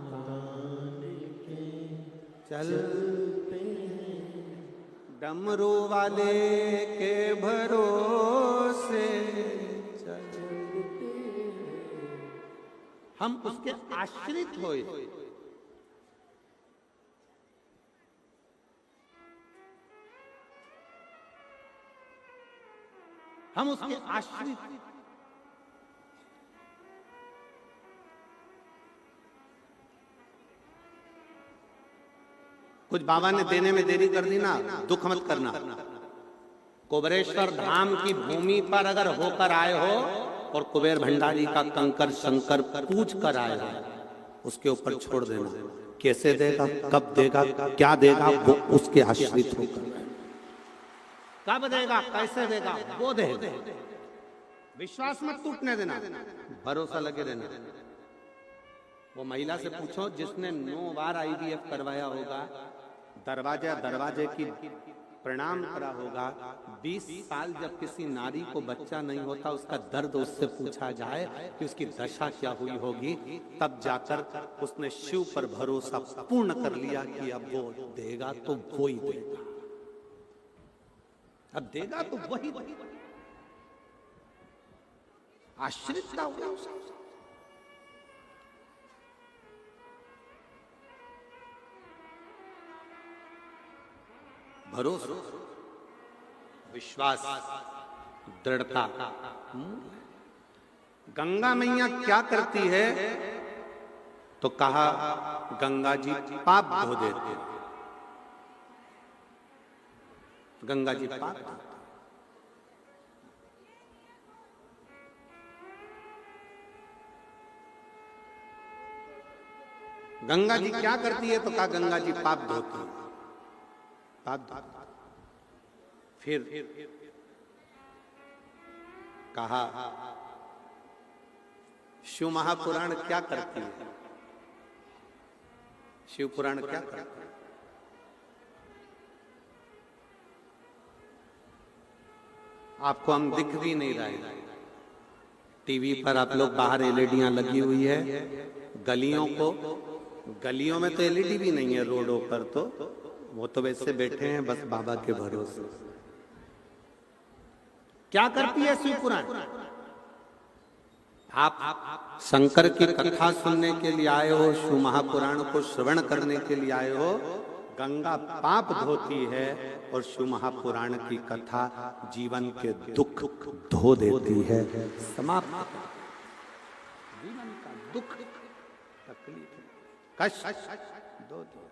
तान के चलते हैं, डमरू वाले के भरोसे चलते हैं, हम उसके आश्रित होए। हम उसके आश्रित। कुछ बाबा ने देने में देरी कर दी ना, दुख मत करना। कुबेरेश्वर धाम की भूमि पर अगर होकर आए हो और कुबेर भंडारी का कंकर शंकर पूछ कर आए हो, उसके ऊपर छोड़ देना। कैसे देगा, कब देगा, क्या देगा, वो उसके आश्रित होकर। कब देगा, कैसे देगा, वो देगा। विश्वास मत टूटने देना, भरोसा लगे रहना। वो महिला से पूछो जिसने 9 बार आईवीएफ करवाया होगा, दरवाजे की प्रणाम करा होगा। 20 साल जब किसी नारी को बच्चा नहीं होता, उसका दर्द उससे पूछा जाए कि उसकी दशा क्या हुई होगी, तब जाकर उसने शिव पर भरोसा पूर्ण कर लिया कि अब वो देगा तो वो ही देगा, अब देगा तो वही देगा। आश्रित हुआ उसका। भरोसा, विश्वास, दृढ़ता। गंगा मैया क्या करती है, तो कहा गंगा जी पाप धो देते। गंगा जी पाप धो। गंगा जी क्या करती है, तो कहा गंगा जी पाप धोती है। फिर कहा शिव महापुराण क्या करती है, शिव पुराण क्या करती है। आपको हम दिख भी नहीं रहे। टीवी पर आप लोग बाहर एलईडियां लगी हुई है, गलियों में तो एलईडी भी नहीं है, रोडों पर तो वो तो वैसे बैठे हैं बस बाबा के भरोसे। क्या करती है शिव पुराण? आप शंकर की कथा सुनने के लिए आए हो, शिव महापुराण को श्रवण करने के लिए आए हो। गंगा पाप धोती है और शिव महापुराण की कथा जीवन के दुख धो देती है, समाप्त। जीवन का दुख, तकलीफ, कष्ट धो दिया।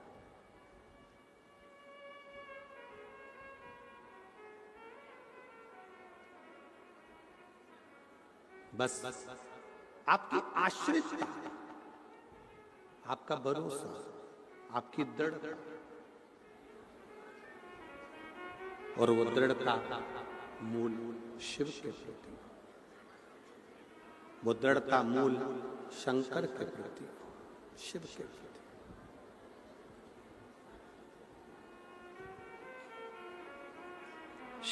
बस आपकी आश्रितता, आपका भरोसा, आपकी दृढ़ता, और वो दृढ़ता मूल शिव के प्रति, वो दृढ़ता मूल शंकर के प्रति, शिव के प्रति।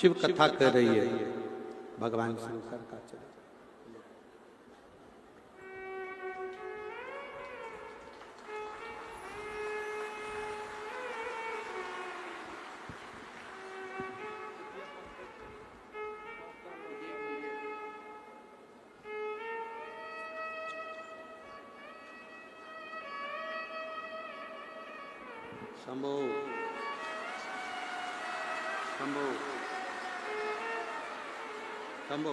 शिव कथा कर रही है भगवान शंकर का चरित्र। शंभो शंभो शंभो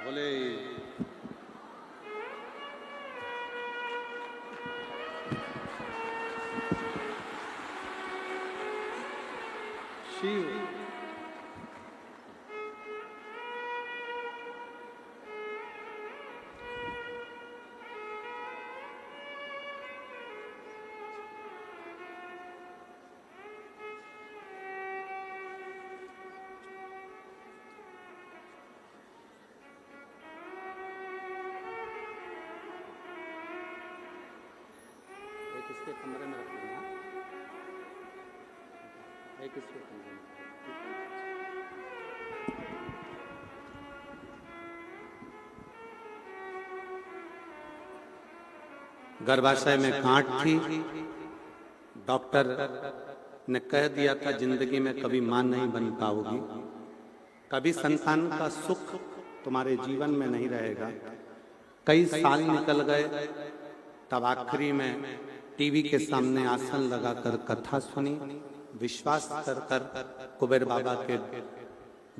भोले शिव इसके कमरे में रखना, एक इसके कमरे में। गर्भाशय में गांठ थी, डॉक्टर ने कह दिया था जिंदगी में कभी मां नहीं बन पाओगी, कभी संतान का सुख तुम्हारे जीवन में नहीं रहेगा। कई साल निकल गए, तब आखिरी में टीवी के सामने आसन लगाकर कथा सुनी, विश्वास कर कर कुबेर बाबा के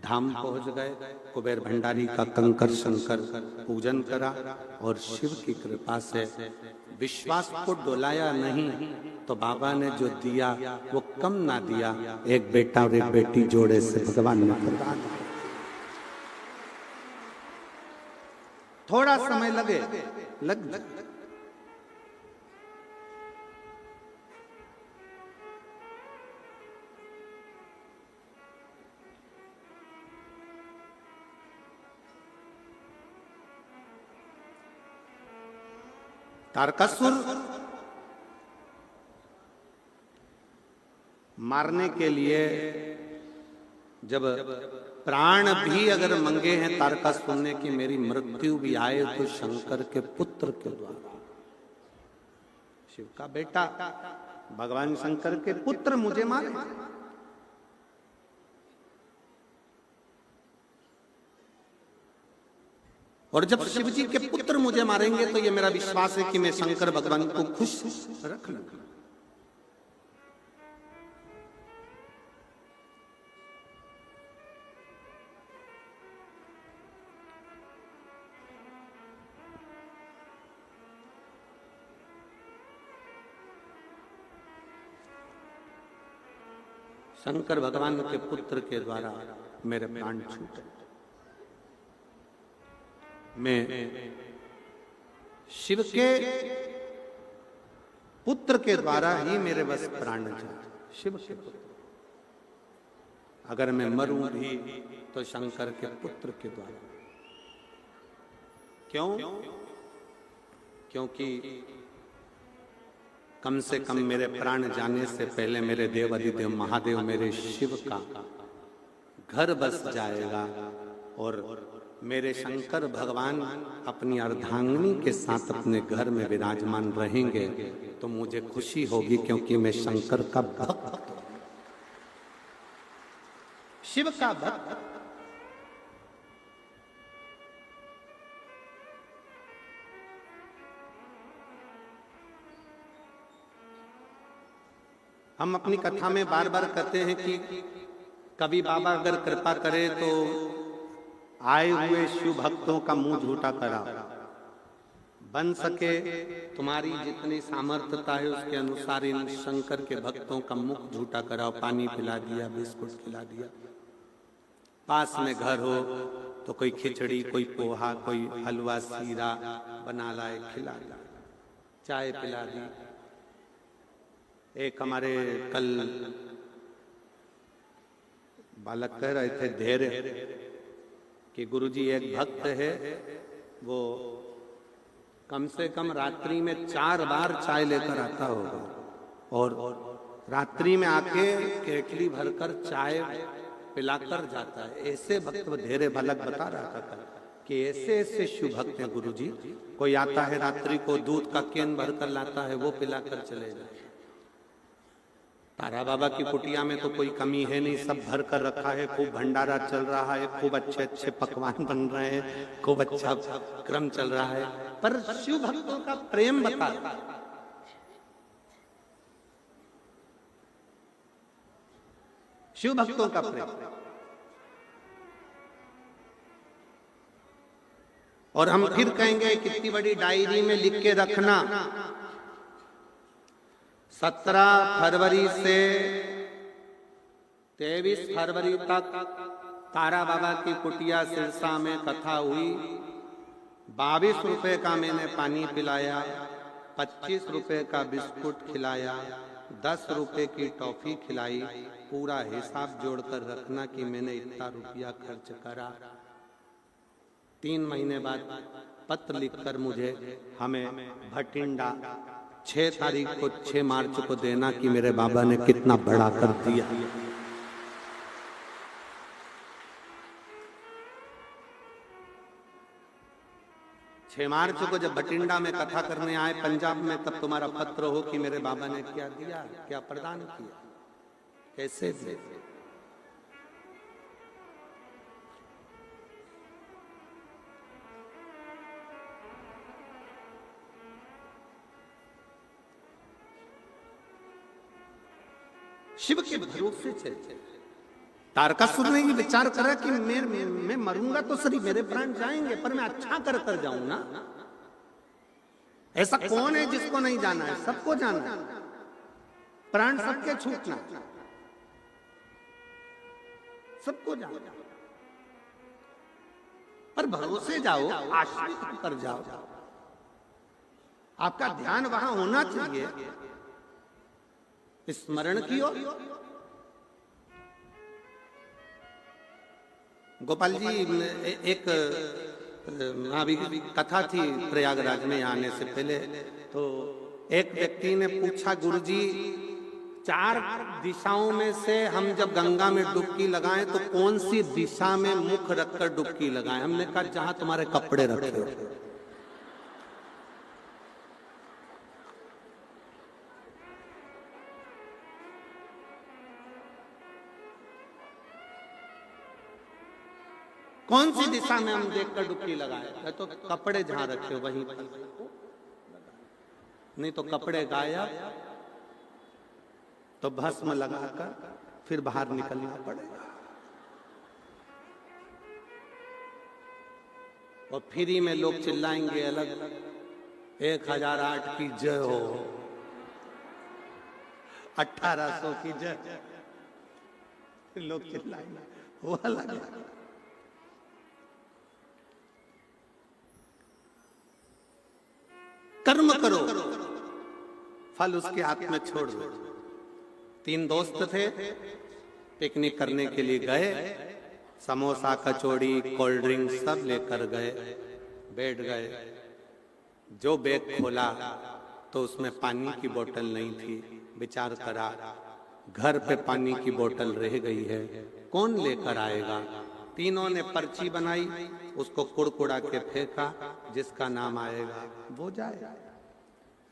धाम पहुंच गए। कुबेर भंडारी का कंकर शंकर पूजन करा और शिव की कृपा से विश्वास को डोलाया नहीं तो बाबा ने जो दिया वो कम ना दिया, एक बेटा और एक बेटी जोड़े से भगवान ने प्रदान। थोड़ा समय लग तारकासुर मारने के लिए जब प्राण भी अगर मंगे हैं तारकासुर ने कि मेरी मृत्यु भी आए तो शंकर के पुत्र के द्वारा, शिव का बेटा भगवान शंकर के पुत्र मुझे मारे। और जब शिव जी के पुत्र मुझे मारेंगे तो ये मेरा विश्वास है कि मैं शंकर भगवान को खुश रख लूंगा। शंकर भगवान के पुत्र के द्वारा मेरे प्राण छूटे। मैं शिव के पुत्र के द्वारा ही मेरे बस प्राण जाए, शिव के पुत्र। अगर मैं मरूं भी तो शंकर के पुत्र के द्वारा। क्यों? क्योंकि कम से कम मेरे प्राण जाने से पहले मेरे देव अधिदेव महादेव मेरे शिव का घर बस जाएगा और मेरे शंकर भगवान अपनी अर्धांगिनी के साथ अपने घर में विराजमान रहेंगे तो मुझे खुशी होगी, क्योंकि मैं शंकर का भक्त हूं, शिव का भक्त। हम अपनी कथा में बार बार कहते हैं कि कभी बाबा अगर कृपा करे तो आए हुए शिव भक्तों का मुंह झूठा करा, बन सके तुम्हारी जितनी सामर्थ्यता है उसके अनुसार इन शंकर के भक्तों का मुख झूठा कराओ। पानी पिला दिया, बिस्कुट खिला दिया, पास में घर हो तो कोई खिचड़ी, कोई पोहा, कोई हलवा सीरा बना लाए खिला दिया, चाय पिला दी। एक हमारे कल बालक कह रहे थे धैर्य कि गुरुजी एक भक्त है, वो कम से कम रात्रि में 4 बार चाय लेकर आता होगा और रात्रि में आके केटली भरकर चाय पिलाकर जाता है। ऐसे भक्त धेरे भलक बता रहा था कि ऐसे ऐसे शिव भक्त हैं गुरु जी। कोई आता है रात्रि को दूध का केन भरकर लाता है, वो पिलाकर चले जाते। तारा बाबा की कुटिया में तो कोई कमी है नहीं, सब भर कर रखा है, खूब भंडारा चल रहा है, खूब अच्छे अच्छे पकवान बन रहे हैं, खूब अच्छा क्रम चल रहा है। पर शिव भक्तों का प्रेम बता रहा है। शिव भक्तों का प्रेम। और हम फिर कहेंगे कितनी बड़ी डायरी में लिख के रखना, 17 फरवरी से 23 फरवरी तक तारा बाबा की कुटिया सिरसा में कथा हुई। 22 रुपए का मैंने पानी पिलाया, 25 रुपए का बिस्कुट खिलाया, 10 रुपए की टॉफी खिलाई। पूरा हिसाब जोड़कर रखना कि मैंने इतना रुपया खर्च करा। 3 महीने बाद पत्र लिखकर मुझे हमें भटिंडा 6 तारीख को 6 मार्च को देना कि मेरे बाबा ने कितना बड़ा कर दिया। छह मार्च को जब भटिंडा में कथा करने आए पंजाब में, तब तुम्हारा पत्र हो कि मेरे बाबा ने क्या दिया, क्या प्रदान किया, कैसे दिया। शिव के भरोसे चलते। तारकासुर ने ये विचार करा कि मैं मरूंगा तो सही, मेरे प्राण जाएंगे, पर मैं अच्छा कर जाऊं ना। ऐसा कौन है जिसको नहीं जाना है? सबको जाना है, प्राण सबके छूटना, सबको जाना। पर भरोसे जाओ, आश्रित कर जाओ। आपका ध्यान वहां होना चाहिए, स्मरण कियो। गोपाल जी, एक अभी कथा थी प्रयागराज में आने से पहले, तो एक व्यक्ति ने पूछा, गुरुजी 4 दिशाओं में से हम जब गंगा में डुबकी लगाएं तो कौन सी दिशा में मुख रखकर डुबकी लगाएं? हमने कहा जहां तुम्हारे कपड़े रखे हो। कौन सी दिशा में हम देखकर डुबकी लगाए? तो कपड़े जहां रखे हो वहीं पर, नहीं तो कपड़े गायब, तो भस्म लगाकर फिर बाहर निकलना पड़ेगा। और फ्री में लोग चिल्लाएंगे अलग, 1008 की जय हो, 1800 की जय, लोग चिल्लाएंगे, वो अलग। कर्म करो, फल उसके हाथ में छोड़ दो। 3 दोस्त थे, पिकनिक करने के लिए गए, समोसा कचौड़ी कोल्ड ड्रिंक सब लेकर गए, बैठ गए। जो बैग खोला तो उसमें पानी की बोतल नहीं थी। विचार करा, घर पे पानी की बोतल रह गई है, कौन लेकर आएगा? तीनों ने पर्ची बनाई, उसको कुड़कुड़ा के फेंका, जिसका नाम आएगा वो जाए।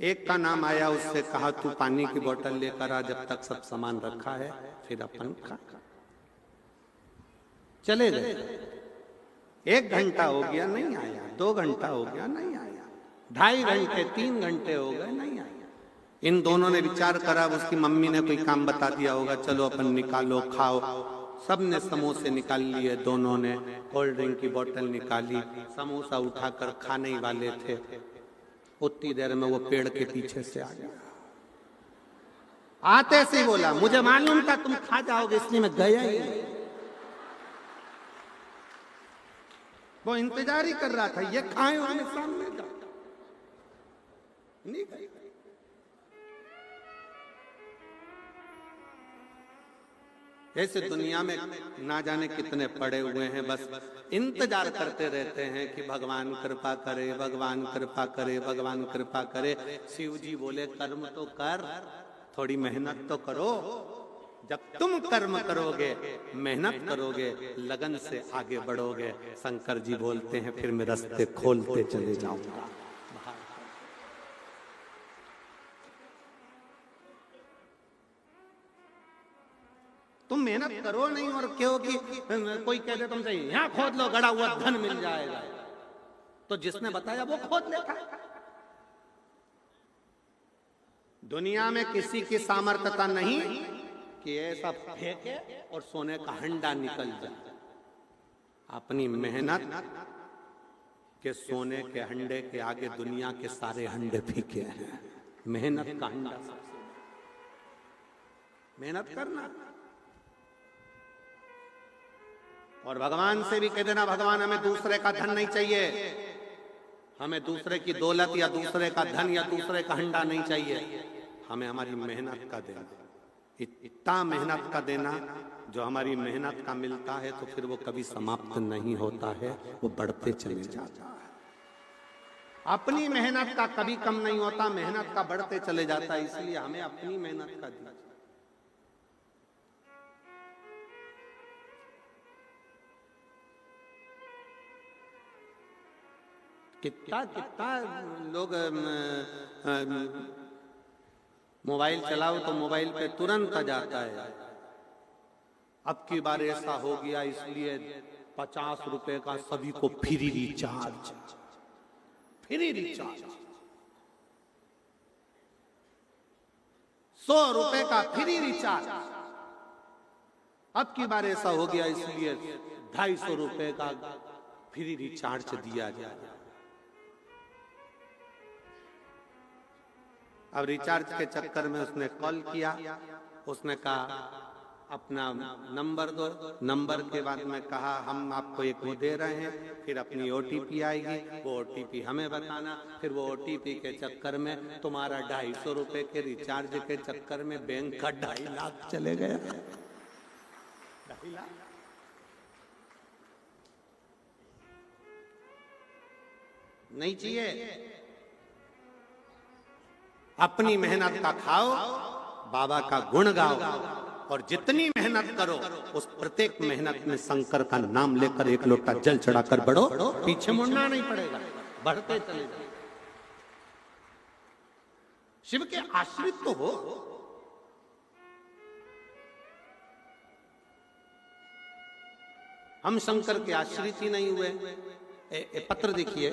एक का नाम आया, उससे कहा तू पानी की बोतल लेकर आ, जब तक सब सामान रखा है फिर अपन खा। चले गए। 1 घंटा हो गया नहीं आया, 2 घंटा हो गया नहीं आया, 2.5 घंटे 3 घंटे हो गए नहीं आया। इन दोनों ने विचार करा, उसकी मम्मी ने कोई काम बता दिया होगा, चलो अपन निकालो खाओ। सब ने समोसे निकाल लिए, दोनों ने कोल्ड ड्रिंक की बोतल निकाली, समोसा उठाकर खाने ही वाले थे। उतनी देर में वो पेड़ के पीछे से आ गया। आते से बोला, मुझे मालूम था तुम खा जाओगे, इसलिए मैं गया ही नहीं। वो इंतजार ही कर रहा था, ये खाए और मैं सामने जाऊं। नहीं गए। ऐसे दुनिया में ना जाने कितने पड़े हुए हैं, बस इंतजार करते रहते हैं कि भगवान कृपा करे, भगवान कृपा करे, भगवान कृपा करे। शिव जी बोले कर्म तो कर, थोड़ी मेहनत तो करो। जब तुम कर्म करोगे, मेहनत करोगे, लगन से आगे बढ़ोगे, शंकर जी बोलते हैं फिर मैं रास्ते खोलते चले जाऊंगा। तुम मेहनत करो नहीं और क्यों कि कोई कह दे तुमसे यहां खोद लो, गड़ा हुआ धन मिल जाएगा, तो जिसने बताया वो खोद लेता है। दुनिया में किसी की सामर्थ्यता नहीं कि ऐसा फेंके और सोने का हंडा निकल जाए। अपनी मेहनत के सोने के हंडे के आगे दुनिया के सारे हंडे फीके हैं। मेहनत का हंडा, मेहनत करना। और भगवान से भी कह देना, भगवान हमें दूसरे का धन नहीं चाहिए, हमें दूसरे की दौलत या दूसरे का धन या दूसरे का हंडा नहीं चाहिए, हमें हमारी मेहनत का देना। इतना मेहनत का देना जो हमारी मेहनत का मिलता है तो फिर वो कभी समाप्त नहीं होता है, वो बढ़ते चले जाता है। अपनी मेहनत का कभी कम नहीं होता, मेहनत का बढ़ते चले जाता है। इसलिए हमें अपनी मेहनत का दीजिए। कितना कितना लोग मोबाइल चलाओ तो मोबाइल पे तुरंत आ जाता है, अब की बार ऐसा हो गया इसलिए 50 रुपए का सभी को फ्री रिचार्ज, फ्री रिचार्ज, 100 रुपए का फ्री रिचार्ज। अब की बार ऐसा हो गया इसलिए 250 रुपए का फ्री रिचार्ज दिया जाए। अब रिचार्ज के चक्कर में उसने कॉल किया, उसने कहा अपना नंबर दो, नंबर के बाद में कहा हम आपको एक वो दे रहे हैं, फिर अपनी OTP आएगी, वो OTP हमें बताना, फिर वो OTP के चक्कर में तुम्हारा 250 रुपए के रिचार्ज के चक्कर में बैंक का 2.5 लाख चले गया। 2.5 लाख नहीं चाहिए। अपनी मेहनत का खाओ, बाबा का गुण गाओ, और जितनी मेहनत करो उस प्रत्येक मेहनत में शंकर का नाम लेकर एक लोटा जल चढ़ाकर बढ़ो, पीछे मुड़ना नहीं पड़ेगा, बढ़ते चले जाओ। शिव के आश्रित तो हो। हम शंकर के आश्रित ही नहीं हुए। पत्र देखिए,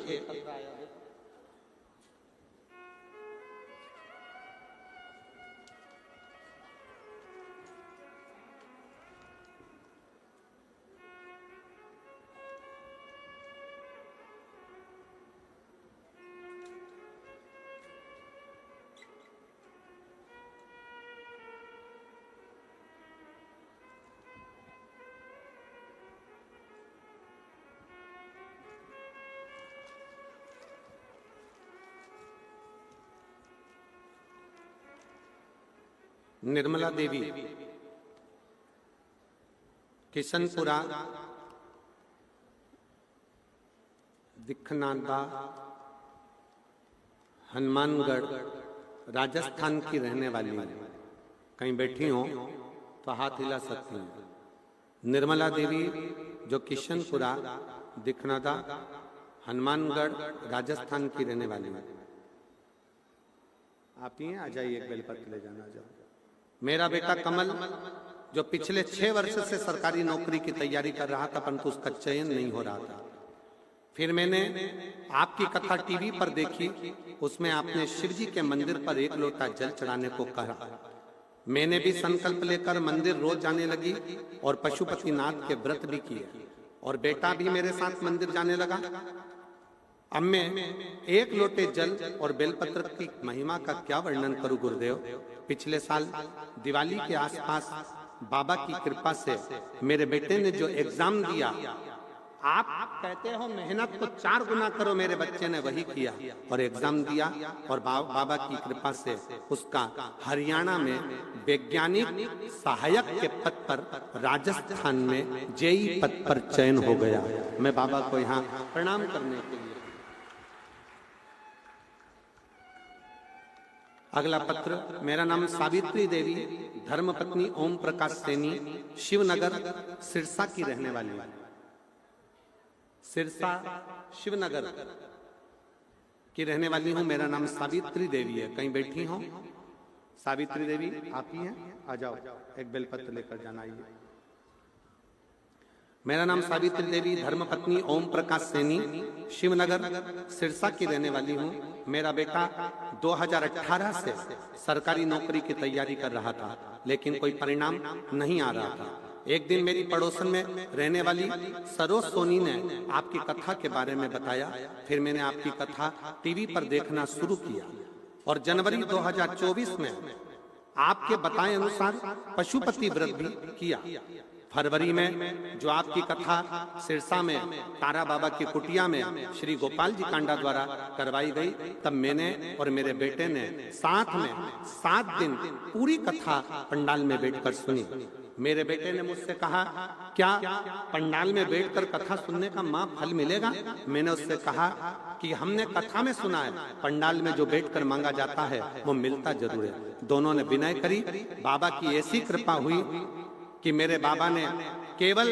निर्मला देवी किशनपुरा दिखनांदा हनुमानगढ़ राजस्थान की रहने वाली है। कहीं बैठी हो तो हाथ हिला सकती हैं। निर्मला देवी जो किशनपुरा दिखनांदा हनुमानगढ़ राजस्थान की रहने वाली है। आप ही हैं, आ जाइए, एक बेलपत्र ले जाना। जाओ। मेरा बेटा कमल जो पिछले 6 वर्ष से सरकारी नौकरी की तैयारी कर रहा था परंतु उसका चयन नहीं हो रहा था। फिर मैंने आपकी कथा टीवी पर देखी, उसमें आपने शिव जी के मंदिर पर 1 लोटा जल चढ़ाने को कहा। मैंने भी संकल्प लेकर मंदिर रोज जाने लगी और पशुपतिनाथ के व्रत भी किए और बेटा भी मेरे साथ मंदिर जाने लगा। अब मैं 1 लोटे जल और बेलपत्र की महिमा का क्या वर्णन करूं गुरुदेव। पिछले साल दिवाली के आसपास बाबा की कृपा से मेरे बेटे ने जो एग्जाम दिया, आप कहते हो मेहनत को 4 गुना करो, मेरे बच्चे ने वही किया और एग्जाम दिया और बाबा की कृपा से उसका हरियाणा में वैज्ञानिक सहायक के पद पर राजस्थान में जेई पद पर चयन हो गया। मैं बाबा को यहाँ प्रणाम करने के लिए अगला पत्र। मेरा नाम सावित्री देवी, धर्मपत्नी ओम प्रकाश सैनी, शिवनगर सिरसा की रहने वाली है। सिरसा शिवनगर की रहने वाली हूं। मेरा नाम सावित्री देवी है। कहीं बैठी हो सावित्री देवी? आप ही हैं? आ जाओ, एक बेलपत्र लेकर जाना। आइए। मेरा नाम सावित्री देवी, धर्मपत्नी ओम प्रकाश सैनी, शिवनगर सिरसा की रहने वाली हूँ। मेरा बेटा 2018 से सरकारी नौकरी की तैयारी कर रहा था, लेकिन कोई परिणाम नहीं आ रहा था। एक दिन मेरी पड़ोसन में रहने वाली सरोज सोनी ने आपकी कथा के बारे में बताया। फिर मैंने आपकी कथा टीवी पर देखना शुरू किया और जनवरी 2024 में आपके बताए अनुसार पशुपति व्रत भी किया। फरवरी में जो आपकी कथा सिरसा में तारा बाबा की कुटिया में श्री गोपाल जी कांडा द्वारा करवाई गई, तब मैंने और मेरे बेटे ने साथ में 7 दिन पूरी कथा पंडाल में बैठकर सुनी। मेरे बेटे ने मुझसे कहा, क्या पंडाल में बैठकर कथा सुनने का मां फल मिलेगा? मैंने उससे कहा कि हमने कथा में सुना है, पंडाल में जो बैठकर मांगा जाता है वो मिलता जरूर है। दोनों ने विनय करी। बाबा की ऐसी कृपा हुई कि मेरे बाबा ने केवल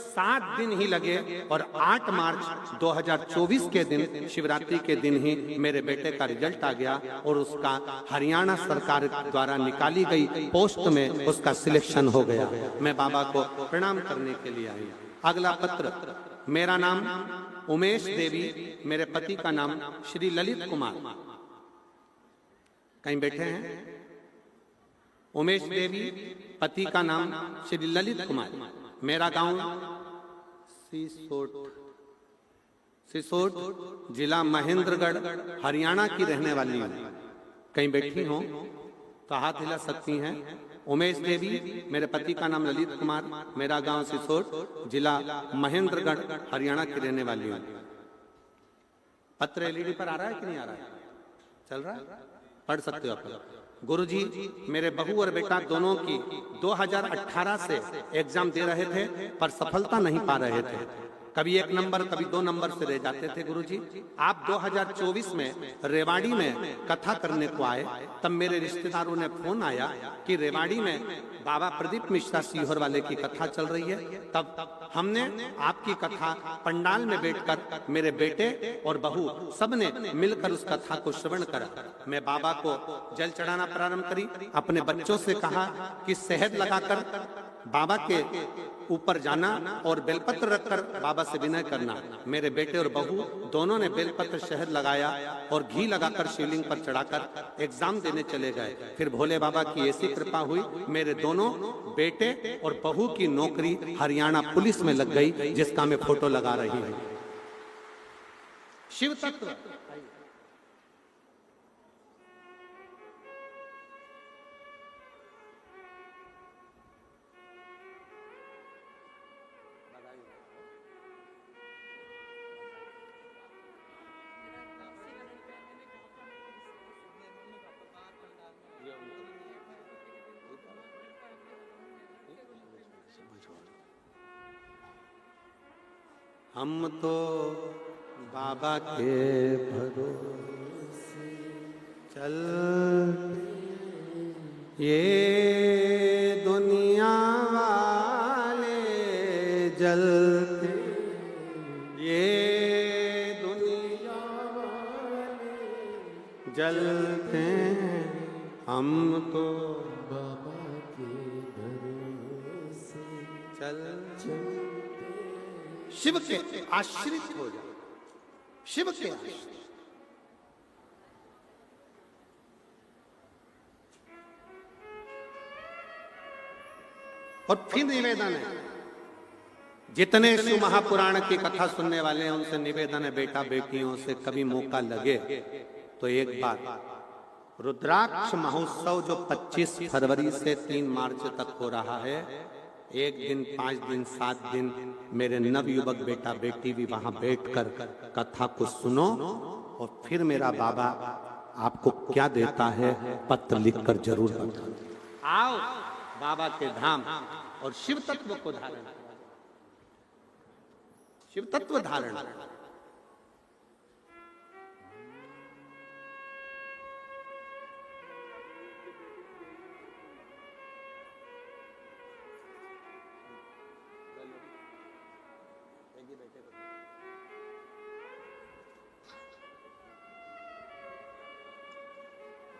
7 दिन ही लगे और 8 मार्च 2024 के दिन, शिवरात्रि के दिन ही मेरे बेटे का रिजल्ट आ गया और उसका हरियाणा सरकार द्वारा निकाली गई पोस्ट में उसका सिलेक्शन हो गया। मैं बाबा को प्रणाम करने के लिए आई। अगला पत्र। मेरा नाम उमेश देवी, मेरे पति का नाम श्री ललित कुमार। कहीं बैठे हैं? उमेश देवी, पति का नाम श्री ललित कुमार। मेरा गांव सिसोट, जिला महेंद्रगढ़, हरियाणा की रहने वाली हूँ। कहीं बैठी हो तो हाथ हिला सकती हैं। उमेश देवी, मेरे पति का नाम ललित कुमार, मेरा गांव सिसोट, जिला महेंद्रगढ़, हरियाणा की रहने वाली हूँ। पत्र एलईडी पर आ रहा है कि नहीं आ रहा है? चल रहा है? पढ़ सकते हो आप। गुरुजी, मेरे बहू और बेटा दोनों की 2018 से एग्जाम दे रहे थे पर सफलता नहीं पा रहे थे। कभी 1 नंबर कभी 2 नंबर से रह जाते थे। गुरुजी, आप 2024 में रेवाड़ी में कथा करने को आए, तब मेरे रिश्तेदारों ने फोन आया कि रेवाड़ी में बाबा प्रदीप मिश्रा सीहोर वाले की कथा चल रही है। तब हमने आपकी कथा पंडाल में बैठकर मेरे बेटे और बहू सब ने मिलकर उस कथा को श्रवण करा। मैं बाबा को जल चढ़ाना प्रारंभ करी। अपने बच्चों से कहा कि शहद लगाकर बाबा के ऊपर जाना और बेलपत्र रखकर बाबा से विनय करना। मेरे बेटे और बहू दोनों ने बेलपत्र शहद लगाया और घी लगाकर शिवलिंग पर चढ़ाकर एग्जाम देने चले गए। फिर भोले बाबा की ऐसी कृपा हुई, मेरे दोनों बेटे और बहू की नौकरी हरियाणा पुलिस में लग गई, जिसका मैं फोटो लगा रही हूं। शिव तत्व। हम तो बाबा के भरोसे चल, ये दुनिया वाले जलते, ये दुनिया वाले जलते, हम तो बाबा के भरोसे चल शिव के आश्रित हो जाओ, शिव के आश्रित। और फिर निवेदन है, जितने शिव महापुराण की कथा सुनने वाले हैं उनसे निवेदन है, बेटा बेटियों से कभी मौका लगे तो एक बार रुद्राक्ष महोत्सव जो 25 फरवरी से 3 मार्च तक हो रहा है, 1 दिन 5 दिन 7 दिन मेरे नवयुवक बेटा बेटी भी वहां बैठकर कथा को सुनो और फिर मेरा बाबा आपको क्या देता है पत्र लिखकर जरूर बताओ। आओ बाबा के धाम और शिव तत्व को धारण, शिव तत्व धारण।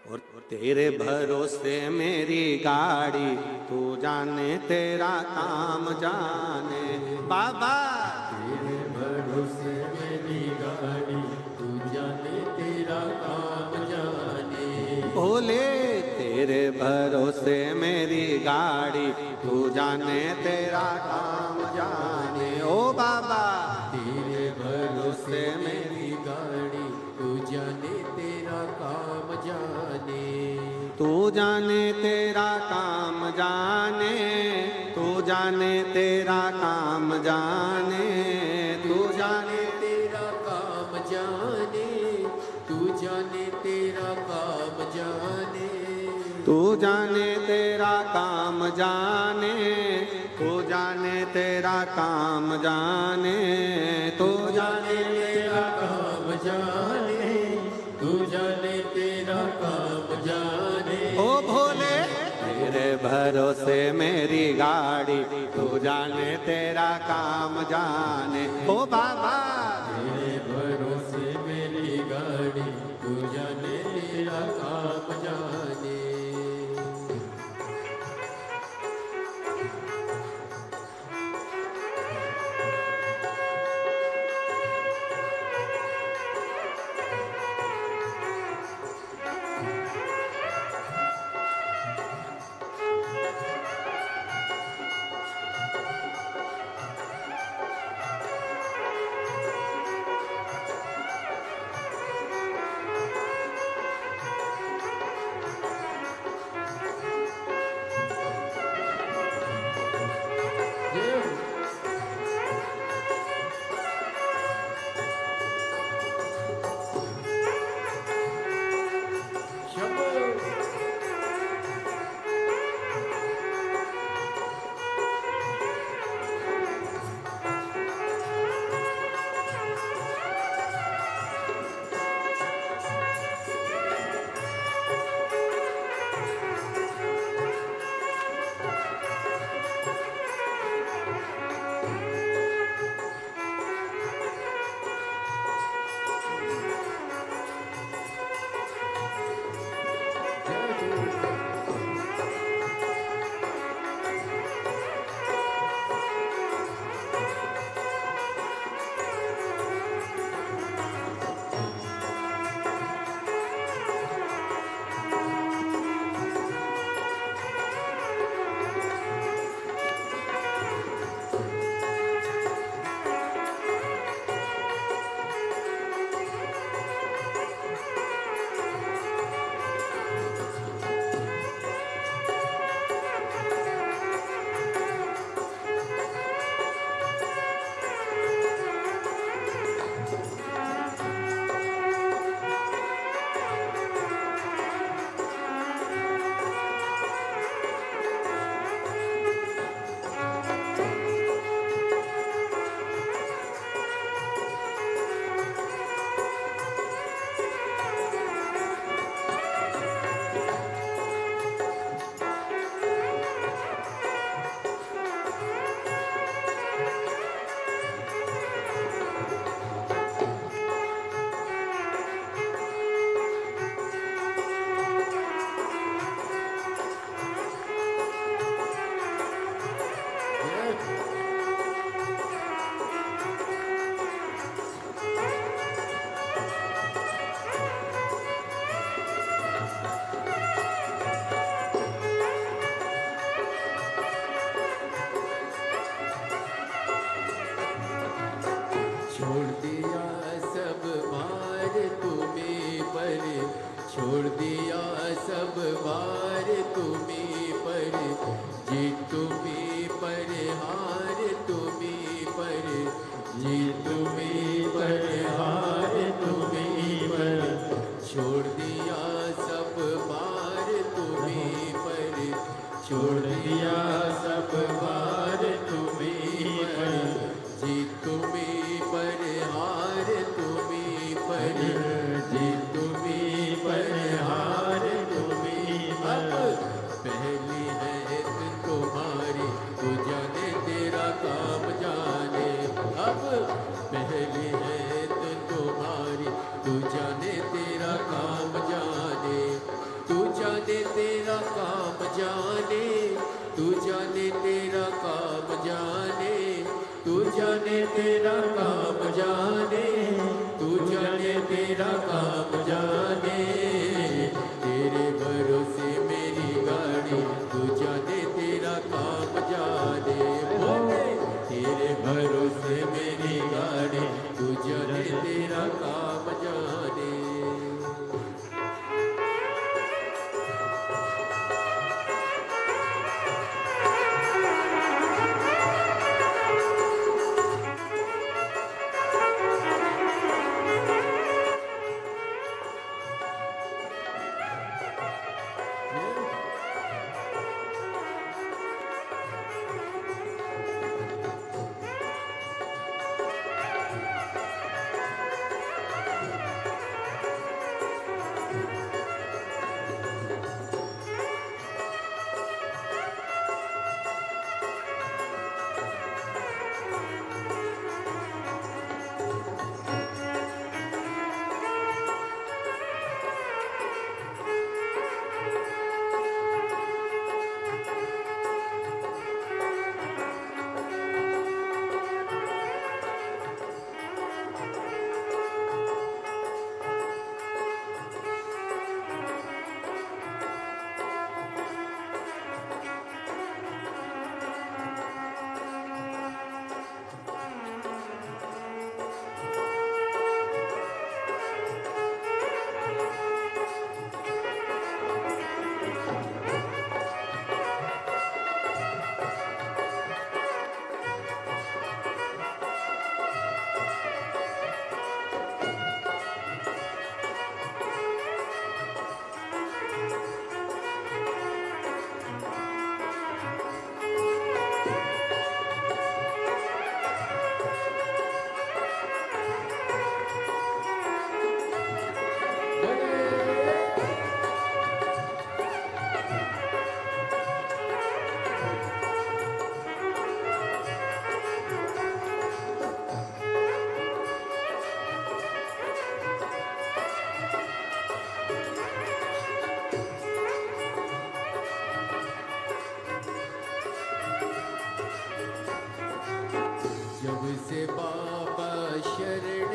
और तेरे भरोसे मेरी गाड़ी, तू जाने तेरा काम जाने बाबा। तेरे भरोसे मेरी गाड़ी, तू जाने तेरा काम जाने। भोले तेरे भरोसे मेरी गाड़ी, तू जाने तेरा काम जाने ओ बाबा। तेरे भरोसे मेरी गाड़ी, तू जाने तेरा काम जाने। तू जाने तेरा काम जाने, तू जाने तेरा काम जाने, तू जाने तेरा काम जाने, तू जाने तेरा काम जाने। तू जाने तेरा काम जाने, तू जाने तेरा काम जाने, तू जाने तेरा काम जाने, तू जाने तेरा काम जाने। ओ भोले तेरे भरोसे मेरी गाड़ी, तू जाने तेरा काम जाने ओ बाबा। तेरे भरोसे मेरी गाड़ी, तू जाने तेरा काम जाने। छोड़ दिया सब मार तुम्हें पर, छोड़ दिया सब मार तुम्हें पर, जीत तुम्हें पर हार तुम्हें पर, जीत तुम्हें पर हार तुम्हें पर। छोड़ दिया सब मार तुम्हें पर, छोड़ दिया सब मार तुम्हें पर, जीत तुम्हें पर हार तुम्हें पर, जीत तुम्हें पर हार तुम्हें पर। पहली है तुम्हारी, तू जाने तेरा काम जाने। अब पहली है तो तुम्हारी, तू जाने तेरा काम जाने, तू जाने तेरा काम जाने, तू जाने तेरा काम जाने, तू जाने तेरा काम जाने, तू जाने तेरा काम जाने। तेरे भरोसे मेरी गाड़ी, तू जाने तेरा काम जाने, बोले तेरे भरोसे मेरी गाड़ी, तू जाने तेरा काम जाने। जब से बाबा शरण